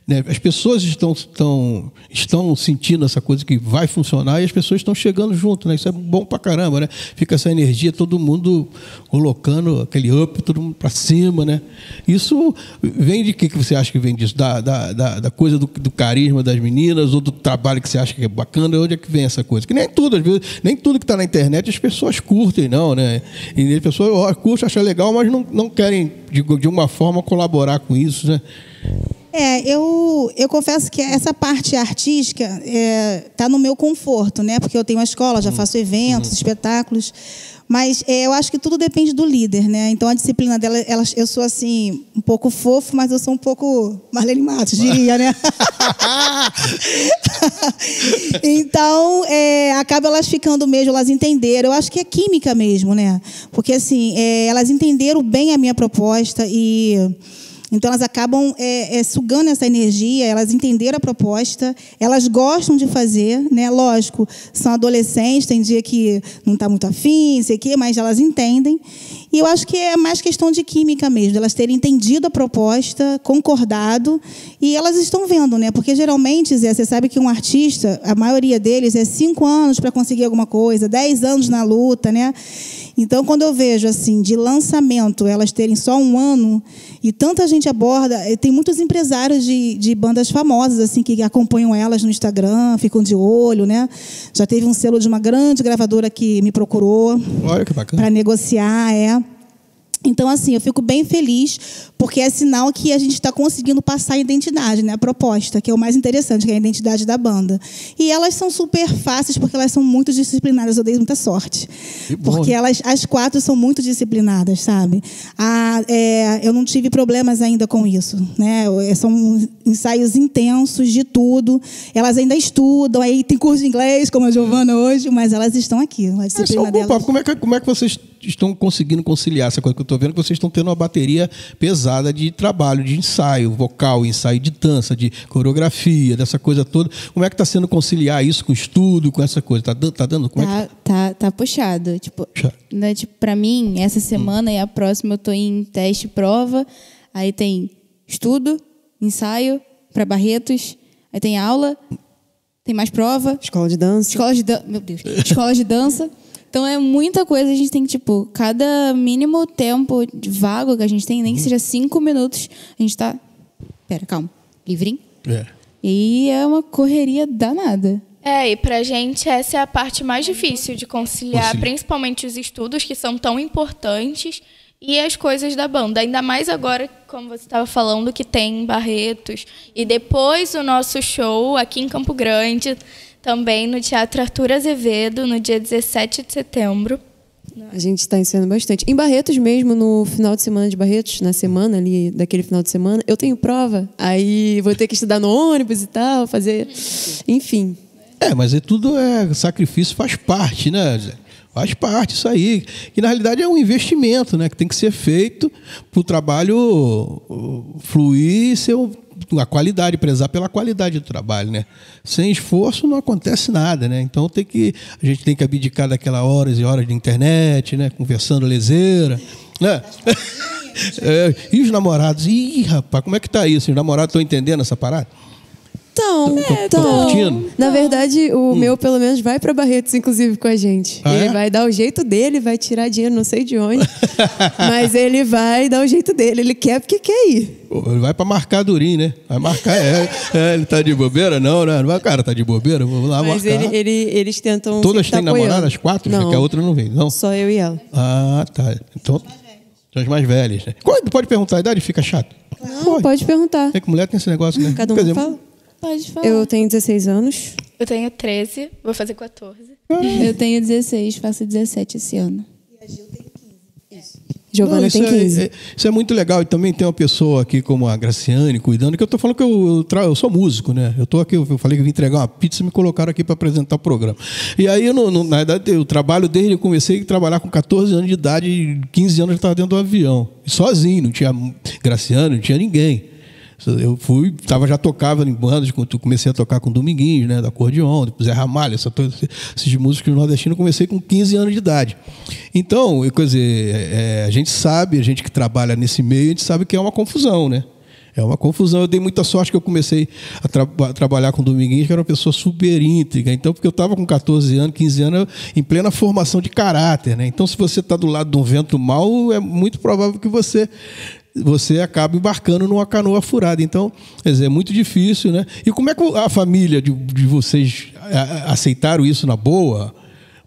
né? As pessoas estão sentindo essa coisa que vai funcionar e as pessoas estão chegando junto, né? Isso é bom pra caramba, né? Fica essa energia, todo mundo colocando aquele up, todo mundo para cima, né? Isso vem de que você acha que vem disso? Da coisa do carisma das meninas ou do trabalho que você acha que é bacana? Onde é que vem essa coisa? Que nem tudo, às vezes, nem tudo que está na internet as pessoas curtem, não, né? E as pessoas curtem, acham legal, mas não querem, de uma forma, colaborar com isso, né? Eu confesso que essa parte artística está no meu conforto, né? Porque eu tenho a escola, já faço eventos, espetáculos, mas eu acho que tudo depende do líder, né? Então a disciplina dela, eu sou assim um pouco fofo, mas eu sou um pouco Marlene Matos, diria, né? Então acaba elas ficando mesmo, elas entenderam. Eu acho que é química mesmo, né? Porque assim elas entenderam bem a minha proposta e então, elas acabam sugando essa energia, elas entenderam a proposta, elas gostam de fazer, né? Lógico, são adolescentes, tem dia que não está muito afim, sei o quê, mas elas entendem. E eu acho que é mais questão de química mesmo, elas terem entendido a proposta, concordado, e elas estão vendo, né? Porque, geralmente, Zé, você sabe que um artista, a maioria deles 5 anos para conseguir alguma coisa, 10 anos na luta, né? Então, quando eu vejo, assim, de lançamento, elas terem só 1 ano, e tanta gente aborda, tem muitos empresários de bandas famosas, assim, que acompanham elas no Instagram, ficam de olho, né? Já teve um selo de uma grande gravadora que me procurou. Olha que bacana. Para negociar, Então, assim, eu fico bem feliz, porque é sinal que a gente está conseguindo passar a identidade, né? A proposta, que é o mais interessante, que é a identidade da banda. E elas são super fáceis, porque elas são muito disciplinadas. Eu dei muita sorte. Porque as 4 são muito disciplinadas, sabe? Eu não tive problemas ainda com isso, né? São ensaios intensos de tudo. Elas ainda estudam, aí tem curso de inglês, como a Giovana hoje, mas elas estão aqui. A disciplina delas. Como é que vocês estão conseguindo conciliar essa coisa que eu estou vendo, que vocês estão tendo uma bateria pesada de trabalho, de ensaio vocal, ensaio de dança, de coreografia, dessa coisa toda. Como é que está sendo conciliar isso com estudo, com essa coisa? Tá dando? Como Tá puxado. Né, para mim, essa semana e a próxima eu estou em teste prova, aí tem estudo, ensaio para Barretos, aí tem aula, tem mais prova. Escola de dança. Meu Deus. Escola de dança. Então é muita coisa, a gente tem que, cada mínimo tempo de vago que a gente tem, nem que seja 5 minutos, a gente tá... Pera, calma. Livrinho. E é uma correria danada. E pra gente essa é a parte mais difícil de conciliar, principalmente os estudos, que são tão importantes, e as coisas da banda. Ainda mais agora, como você estava falando, que tem Barretos. E depois o nosso show aqui em Campo Grande... Também no Teatro Arthur Azevedo, no dia 17 de setembro. A gente está ensaiando bastante. Em Barretos mesmo, no final de semana de Barretos, na semana ali, daquele final de semana, eu tenho prova. Aí vou ter que estudar no ônibus e tal, fazer... Enfim. Mas tudo sacrifício, faz parte, né, Zé? Faz parte isso aí. Que na realidade é um investimento, né? Que tem que ser feito para o trabalho fluir e ser a qualidade, prezar pela qualidade do trabalho, né? Sem esforço não acontece nada, né? Então a gente tem que abdicar daquelas horas e horas de internet, né? Conversando leseira, né? E os namorados? Ih, rapaz, como é que tá isso? Os namorados estão entendendo essa parada? Na verdade, o meu, pelo menos, vai para Barretos, inclusive, com a gente. Ele vai dar o jeito dele, vai tirar dinheiro, não sei de onde. Mas ele vai dar o jeito dele. Ele quer porque quer ir. Ele vai para marcar durinho, né? Vai marcar. Ele tá de bobeira? Não, né? O cara tá de bobeira? Vamos lá mas marcar. Mas eles tentam. Todas têm namorada, as 4? Não. Que a outra não vem, não? Só eu e ela. Ah, tá. Então, são as mais velhas, né? Pode perguntar a idade? Fica chato? Não, pode perguntar. É que mulher tem esse negócio, né? Cada um fala. Pode falar. Eu tenho 16 anos. Eu tenho 13, vou fazer 14. Eu tenho 16, faço 17 esse ano. E a Gil tem 15. Giovana tem 15. Isso é muito legal. E também tem uma pessoa aqui como a Graciane cuidando, que eu tô falando que eu sou músico, né? Eu tô aqui, eu falei que eu vim entregar uma pizza e me colocaram aqui para apresentar o programa. E aí, na verdade, eu trabalho desde que eu comecei a trabalhar com 14 anos de idade, e 15 anos eu estava dentro do avião. Sozinho, não tinha Graciane, não tinha ninguém. Eu já tocava em bandas, quando comecei a tocar com Dominguinhos, né, da acordeon, depois Zé Ramalho, esses músicos nordestinos, comecei com 15 anos de idade. Então, quer dizer, a gente que trabalha nesse meio, a gente sabe que é uma confusão, né? É uma confusão. Eu dei muita sorte que eu comecei a trabalhar com o Dominguinhos, que era uma pessoa super íntegra. Então, porque eu estava com 14 anos, 15 anos, em plena formação de caráter, né? Então, se você está do lado de um vento mau, é muito provável que você acaba embarcando numa canoa furada. Então, quer dizer, é muito difícil, né? E como é que a família de vocês aceitaram isso na boa?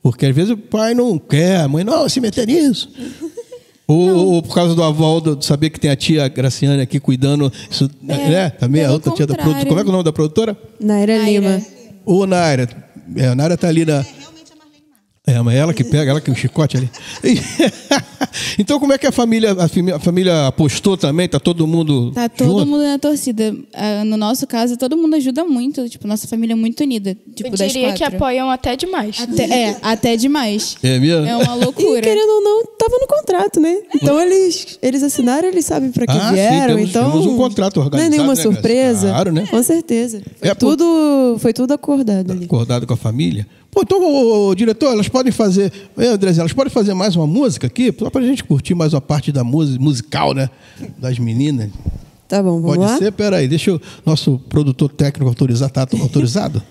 Porque às vezes o pai não quer, a mãe não se meter nisso. Ou por causa do avó, de saber que tem a tia Graciane aqui cuidando, isso, né? Também a outra tia da produtora. Como é que é o nome da produtora? Naira Lima. Ô, Naira. A Naira tá ali na... mas ela que pega, ela que o chicote ali. Então, como é que a família apostou também? Tá todo mundo Tá todo junto? mundo na torcida. No nosso caso, todo mundo ajuda muito. Tipo, nossa família é muito unida. Tipo, Eu diria que apoiam até demais. Até demais. É mesmo? É uma loucura. E querendo ou não, tava no contrato, né? Então eles assinaram, eles sabem para que vieram. Sim, então temos um contrato organizado. Não é nenhuma né, surpresa. Claro, né? Com certeza. Foi tudo acordado ali. Acordado com a família. Pô, então, diretor, elas podem fazer... Andrezinha, elas podem fazer mais uma música aqui? Só pra gente curtir mais uma parte da musical, né? Das meninas. Tá bom, vamos lá? Pode ser? Peraí, deixa o nosso produtor técnico autorizar. Tá autorizado?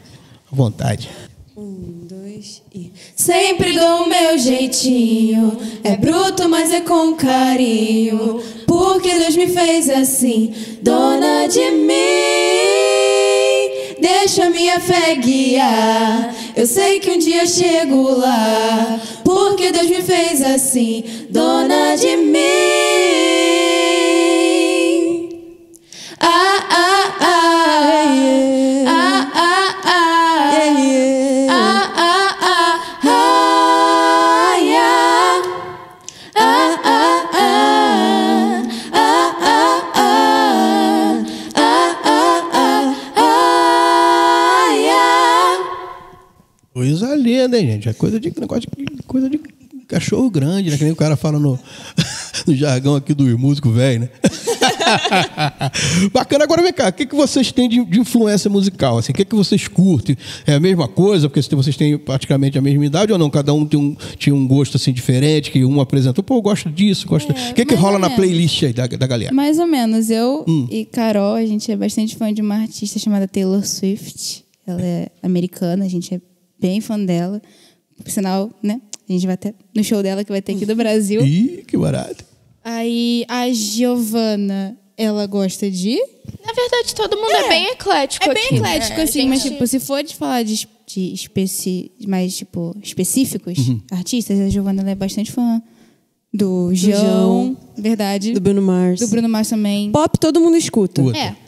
À vontade. 1, 2 e... Sempre dou o meu jeitinho. É bruto, mas é com carinho. Porque Deus me fez assim, dona de mim. Deixa minha fé guiar. Eu sei que um dia chego lá. Porque Deus me fez assim, dona de mim. Ah, ah, ah, yeah. Ah, ah, ah, yeah, yeah. Ah, ah, ah, ah, yeah. Ah, ah, ah, ah, ah, ah, ah, ah, ah, yeah. Coisa linda, hein, gente? É coisa de cachorro grande, né? Que nem o cara fala no jargão aqui dos músicos velho, né? Bacana. Agora vem cá, o que vocês têm de influência musical? Assim, o que vocês curtem? É a mesma coisa? Porque vocês têm praticamente a mesma idade ou não? Cada um tinha um gosto assim diferente, que um apresentou, pô, eu gosto disso, gosto... O que rola na playlist aí da galera? Mais ou menos. Eu e Carol, a gente é bastante fã de uma artista chamada Taylor Swift. Ela é americana, a gente é bem fã dela. Por sinal, né? A gente vai até no show dela que vai ter aqui do Brasil. Ih, que barato. Aí a Giovana, ela gosta de... Na verdade, todo mundo é bem eclético É bem aqui, eclético, né? assim, mas tipo, se for de falar mais, tipo, específicos, artistas, a Giovana ela é bastante fã do João, verdade. Do Bruno Mars. Do Bruno Mars também. Pop todo mundo escuta.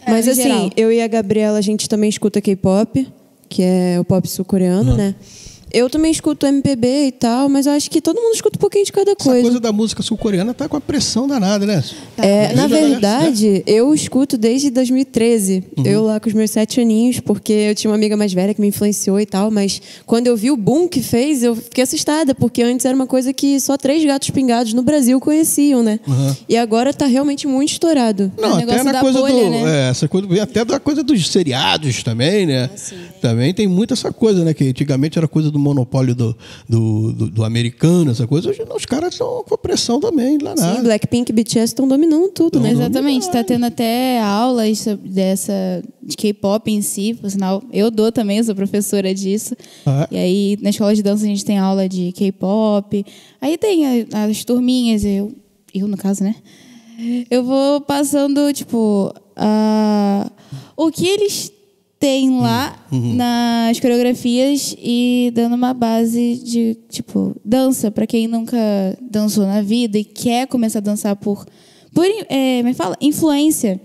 Mas em assim, geral. eu e a Gabriela, a gente também escuta K-pop, que é o pop sul-coreano, né? Eu também escuto MPB e tal, mas eu acho que todo mundo escuta um pouquinho de cada coisa. Essa coisa da música sul-coreana tá com a pressão danada, né? Na verdade, eu escuto desde 2013. Eu lá com os meus 7 aninhos, porque eu tinha uma amiga mais velha que me influenciou e tal, mas quando eu vi o boom que fez, eu fiquei assustada, porque antes era uma coisa que só 3 gatos pingados no Brasil conheciam, né? E agora tá realmente muito estourado. Não, até na coisa bolha, né? Essa coisa vem até da coisa dos seriados também, né? Também tem muito essa coisa, né? Que antigamente era coisa do monopólio do americano, essa coisa. Hoje os caras estão com pressão também, lá nada. Sim, Blackpink e BTS estão dominando tudo, né? Exatamente, tá tendo até aulas de K-pop em si, por sinal, eu dou também, eu sou professora disso. E aí, na escola de dança, a gente tem aula de K-pop. Aí tem as turminhas, eu no caso, né? Eu vou passando, tipo, o que eles têm lá nas coreografias e dando uma base de, tipo, dança, pra quem nunca dançou na vida e quer começar a dançar por me fala, influência.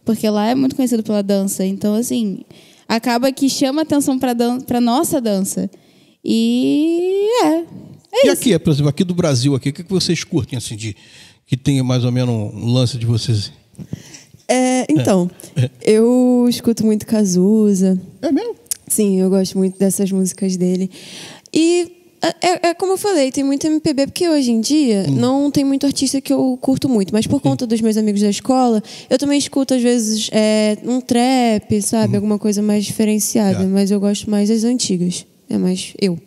Porque lá é muito conhecido pela dança. Então, assim, acaba que chama atenção pra nossa dança. E isso. Aqui, por exemplo, aqui do Brasil, aqui, o que vocês curtem, assim, que tenha mais ou menos um lance de vocês? Então, eu escuto muito Cazuza. É mesmo? Sim, eu gosto muito dessas músicas dele. E como eu falei, tem muito MPB, porque hoje em dia não tem muito artista que eu curto muito, mas por conta dos meus amigos da escola, eu também escuto, às vezes, um trap, sabe? Alguma coisa mais diferenciada, mas eu gosto mais das antigas. É mais eu.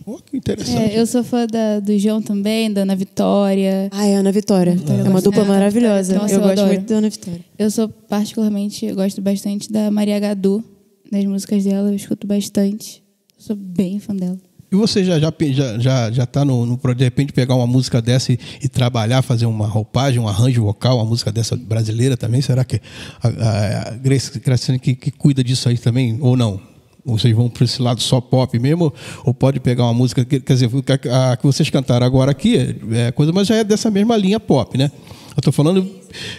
Oh, que interessante. Eu sou fã do João também, da Ana Vitória. Ah, é a Ana Vitória. É uma dupla maravilhosa. Nossa, eu gosto adoro. muito da Ana Vitória. Eu gosto bastante da Maria Gadu, das músicas dela, eu escuto bastante. Eu sou bem fã dela. E você já está no de repente pegar uma música dessa e trabalhar, fazer uma roupagem, um arranjo vocal, uma música dessa brasileira também? Será que a Graciane que cuida disso aí também, ou não? Vocês vão para esse lado só pop mesmo? Ou pode pegar uma música, quer dizer, a que vocês cantaram agora aqui, é coisa, mas já é dessa mesma linha pop, né? Eu estou falando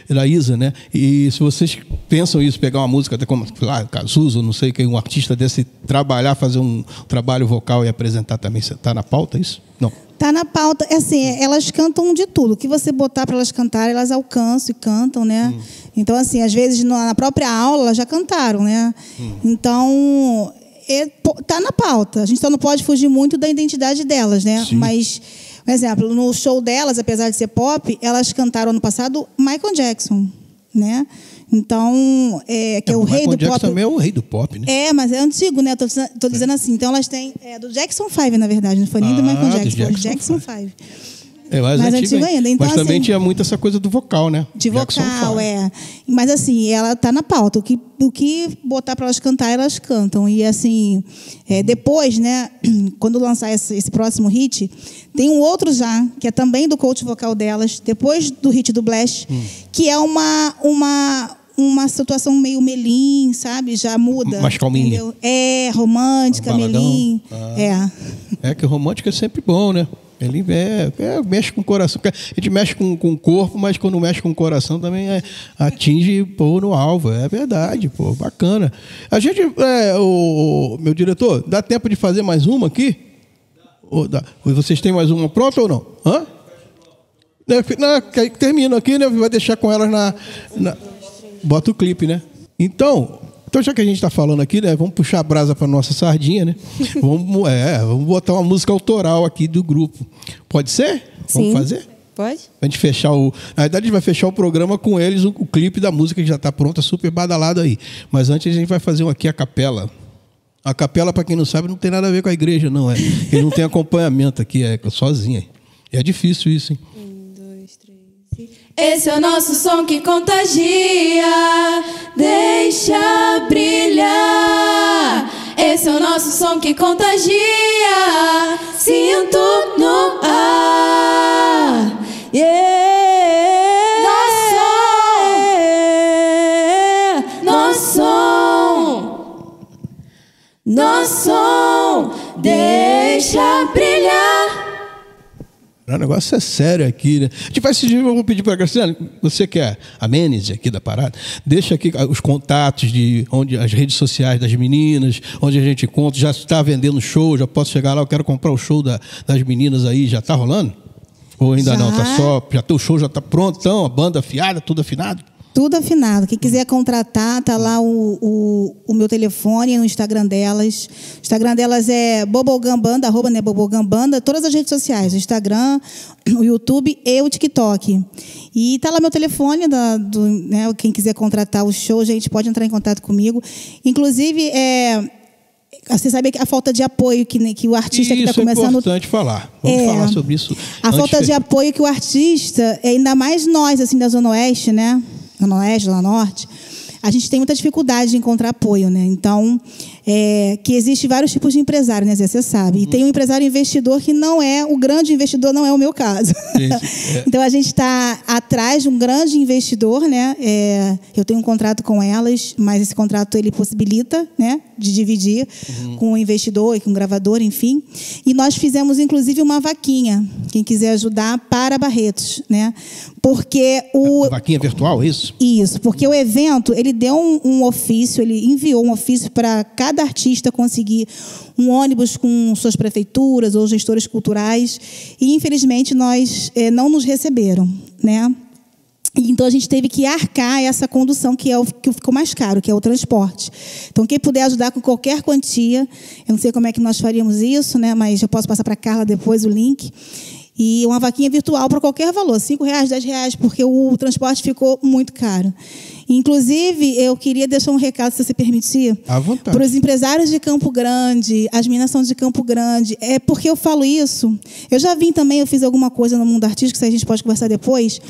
da Isa, né? E se vocês pensam isso, pegar uma música até como Cazuza, não sei, que um artista desse trabalhar, fazer um trabalho vocal e apresentar também, está na pauta isso? Não. Tá na pauta. Assim, elas cantam de tudo. O que você botar para elas cantarem, elas alcançam e cantam, né? Então, assim, às vezes na própria aula elas já cantaram, né? Então, tá na pauta. A gente só não pode fugir muito da identidade delas, né? Sim. Mas, por exemplo, no show delas, apesar de ser pop, elas cantaram ano passado Michael Jackson, né? Então, que é o rei do Michael Jackson pop. também é o rei do pop, né? Mas é antigo, né? Tô dizendo assim. Então, elas têm... do Jackson 5, na verdade. Não foi nem do Michael Jackson, foi do Jackson 5. Mais antigo ainda. Então, mas também assim, tinha muito essa coisa do vocal, né? De Jackson vocal, 5. Mas, assim, ela tá na pauta. O que botar para elas cantar, elas cantam. E, assim, depois, né? Quando lançar esse próximo hit, tem um outro já, que é também do coach vocal delas, depois do hit do Blast, que é uma situação meio melim, sabe? Já muda. Mais calminha. Entendeu? Romântica, melim. Que o romântico é sempre bom, né? Ele mexe com o coração. A gente mexe com o corpo, mas quando mexe com o coração também atinge no alvo. É verdade, pô, bacana. A gente, meu diretor, dá tempo de fazer mais uma aqui? Vocês têm mais uma pronta ou não? Hã? Termina aqui, né? Vai deixar com elas bota o clipe, né? Então, já que a gente está falando aqui, né? Vamos puxar a brasa para nossa sardinha, né? Vamos botar uma música autoral aqui do grupo. Pode ser? Sim. Vamos fazer? Pode. A gente fechar na verdade, a gente vai fechar o programa com eles, o clipe da música que já está pronta, super badalado aí. Mas antes a gente vai fazer aqui a capela. A capela, para quem não sabe, não tem nada a ver com a igreja, não. Ele não tem acompanhamento aqui, sozinho. É difícil isso, hein? 1, 2, 3. Esse é o nosso som que contagia, deixa brilhar. Esse é o nosso som que contagia, sinto no ar. Nosso som, deixa brilhar. O negócio é sério aqui, né? A gente vai eu vou pedir para a Graciane, você que é a manager aqui da parada, deixa aqui os contatos de onde as redes sociais das meninas, onde a gente conta, já está vendendo show, já posso chegar lá, eu quero comprar o show das meninas aí, já está rolando? Ou ainda não? O show já está pronto, então, a banda afiada, tudo afinado? Tudo afinado. Quem quiser contratar, tá lá o meu telefone no Instagram delas. O Instagram delas é @, @, todas as redes sociais, o Instagram, o YouTube e o TikTok. E tá lá meu telefone, né, quem quiser contratar o show, gente, pode entrar em contato comigo. Inclusive, você sabe a falta de apoio que o artista que está começando... Isso é importante falar. Vamos falar sobre isso. A falta de apoio que o artista, ainda mais nós, assim, da Zona Oeste, né? Zona Oeste, Zona Norte, a gente tem muita dificuldade de encontrar apoio, né? Então, que existe vários tipos de empresário, né, Zé? Você sabe. E tem um empresário investidor que não é o grande investidor, não é o meu caso. Então, a gente está atrás de um grande investidor, né? Eu tenho um contrato com elas, mas esse contrato ele possibilita, né, de dividir com o investidor e com o gravador, enfim. E nós fizemos, inclusive, uma vaquinha, quem quiser ajudar, para Barretos, né? Porque vaquinha virtual, isso? Isso, porque o evento, ele deu um ofício, ele enviou um ofício para cada artista conseguir um ônibus com suas prefeituras ou gestores culturais, e infelizmente nós não nos receberam, né? Então a gente teve que arcar essa condução, que é o que ficou mais caro, que é o transporte. Então quem puder ajudar com qualquer quantia, eu não sei como é que nós faríamos isso, né? Mas eu posso passar para a Carla depois o link. E uma vaquinha virtual para qualquer valor, R$5, R$10, porque o transporte ficou muito caro. Inclusive, eu queria deixar um recado, se você permitir, à vontade, para os empresários de Campo Grande, as meninas são de Campo Grande. É porque eu falo isso. Eu já vim também, eu fiz alguma coisa no mundo artístico, se a gente pode conversar depois.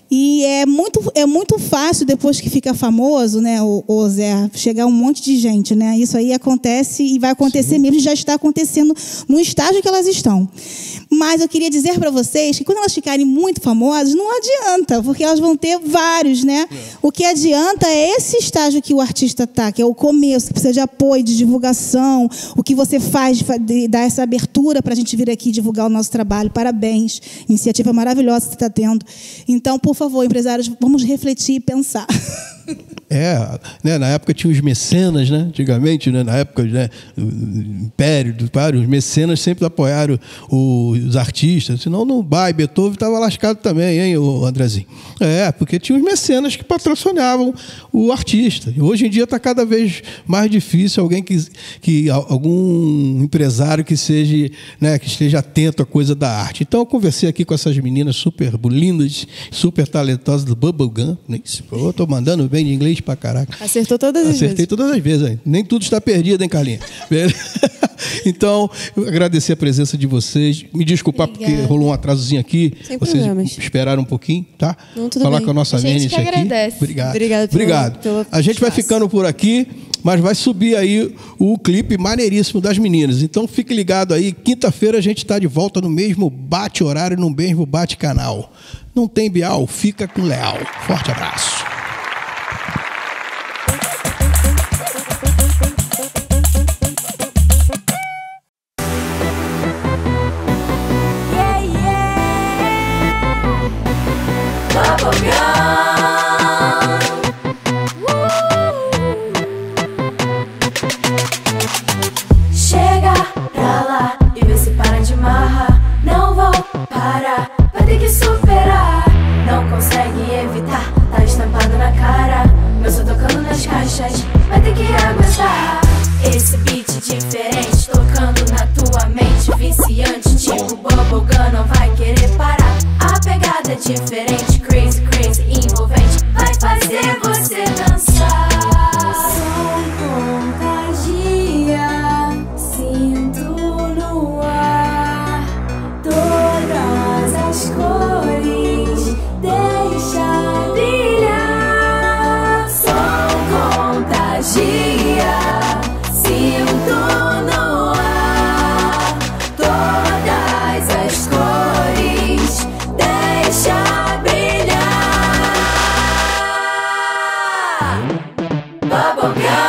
E é muito fácil, depois que fica famoso, né, o Zé, chegar um monte de gente, né? Isso aí acontece e vai acontecer mesmo, já está acontecendo no estágio que elas estão. Mas eu queria dizer para vocês que quando elas ficarem muito famosas, não adianta, porque elas vão ter vários, né? O que adianta é esse estágio que o artista está, que é o começo, que precisa de apoio, de divulgação, o que você faz de dar essa abertura para a gente vir aqui divulgar o nosso trabalho. Parabéns, iniciativa maravilhosa que você está tendo. Então, por favor, empresários, vamos refletir e pensar. Né, na época tinha os mecenas, né? Antigamente, né, na época, né, do Império, os mecenas sempre apoiaram os artistas, senão no Bach, Beethoven estava lascado também, hein, o Andrezinho? Porque tinha os mecenas que patrocinavam o artista. E hoje em dia está cada vez mais difícil alguém algum empresário que seja, né, que esteja atento à coisa da arte. Então eu conversei aqui com essas meninas super lindas, super talentosas do Bubblegum. Eu estou mandando bem de inglês pra caraca. Acertou todas as vezes. Acertei todas as vezes. Hein? Nem tudo está perdido, hein, Carlinha? Então, eu agradecer a presença de vocês. Me desculpar porque rolou um atrasozinho aqui. Sem vocês problemas. esperaram um pouquinho, tá? Não, tudo falar bem. com a nossa Nênice aqui. Agradece. Obrigado. A gente vai ficando por aqui, mas vai subir aí o clipe maneiríssimo das meninas. Então, fique ligado aí. Quinta-feira a gente está de volta no mesmo bate-horário, no mesmo bate-canal. Não tem Bial, fica com Leal. Forte abraço. Chega pra lá e vê se para de marra. Não vou parar, vai ter que superar. Não consegue evitar, tá estampado na cara. Meu som tocando nas caixas, vai ter que aguentar. Esse beat diferente tocando na tua mente, viciante tipo Bubblegum, não vai querer parar. A pegada é diferente, crazy, crazy, envolvente, vai fazer você dançar. Som contagia, sinto no ar todas as cores, deixa brilhar. Som contagia, sinto no ar todas as cores, deixa brilhar. Bubblegum.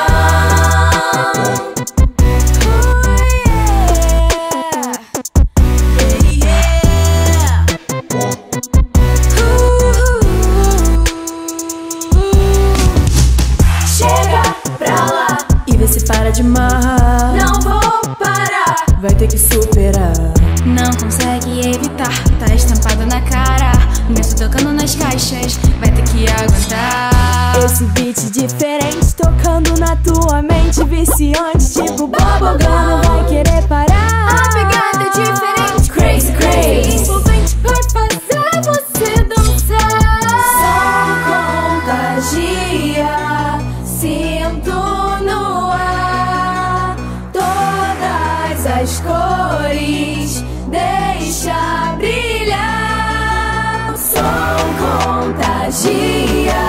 Chega pra lá e vê se para de marra. Não vou parar, vai ter que superar. Não consegue evitar, tá estampado na cara. Mesmo tocando nas caixas, vai ter que aguentar. Esse beat diferente tocando na tua mente, viciante tipo Bubblegum, não vai querer parar. A pegada é diferente, crazy, crazy, envolvente, vai fazer você dançar. Som contagia, sinto no ar todas as cores, deixa brilhar. Som contagia,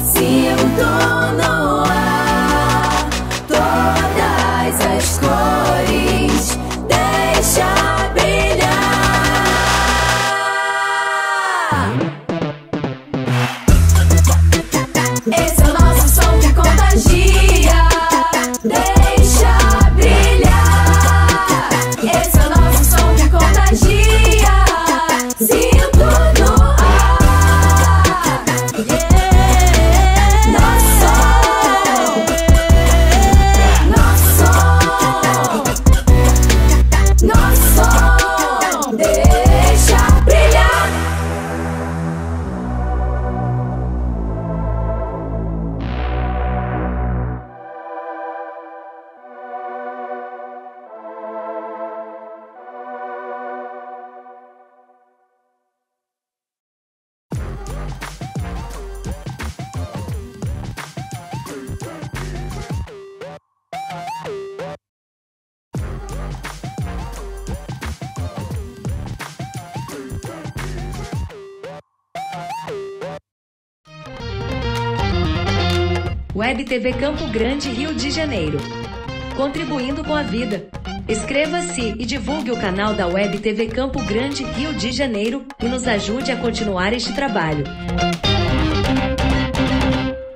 sinto no ar todas as cores, deixa brilhar. Esse é o nosso som que contagia, deixa brilhar. Esse é o nosso som que contagia, sinto no ar. Nosso som, deixa brilhar. Web TV Campo Grande, Rio de Janeiro. Contribuindo com a vida. Inscreva-se e divulgue o canal da Web TV Campo Grande, Rio de Janeiro e nos ajude a continuar este trabalho.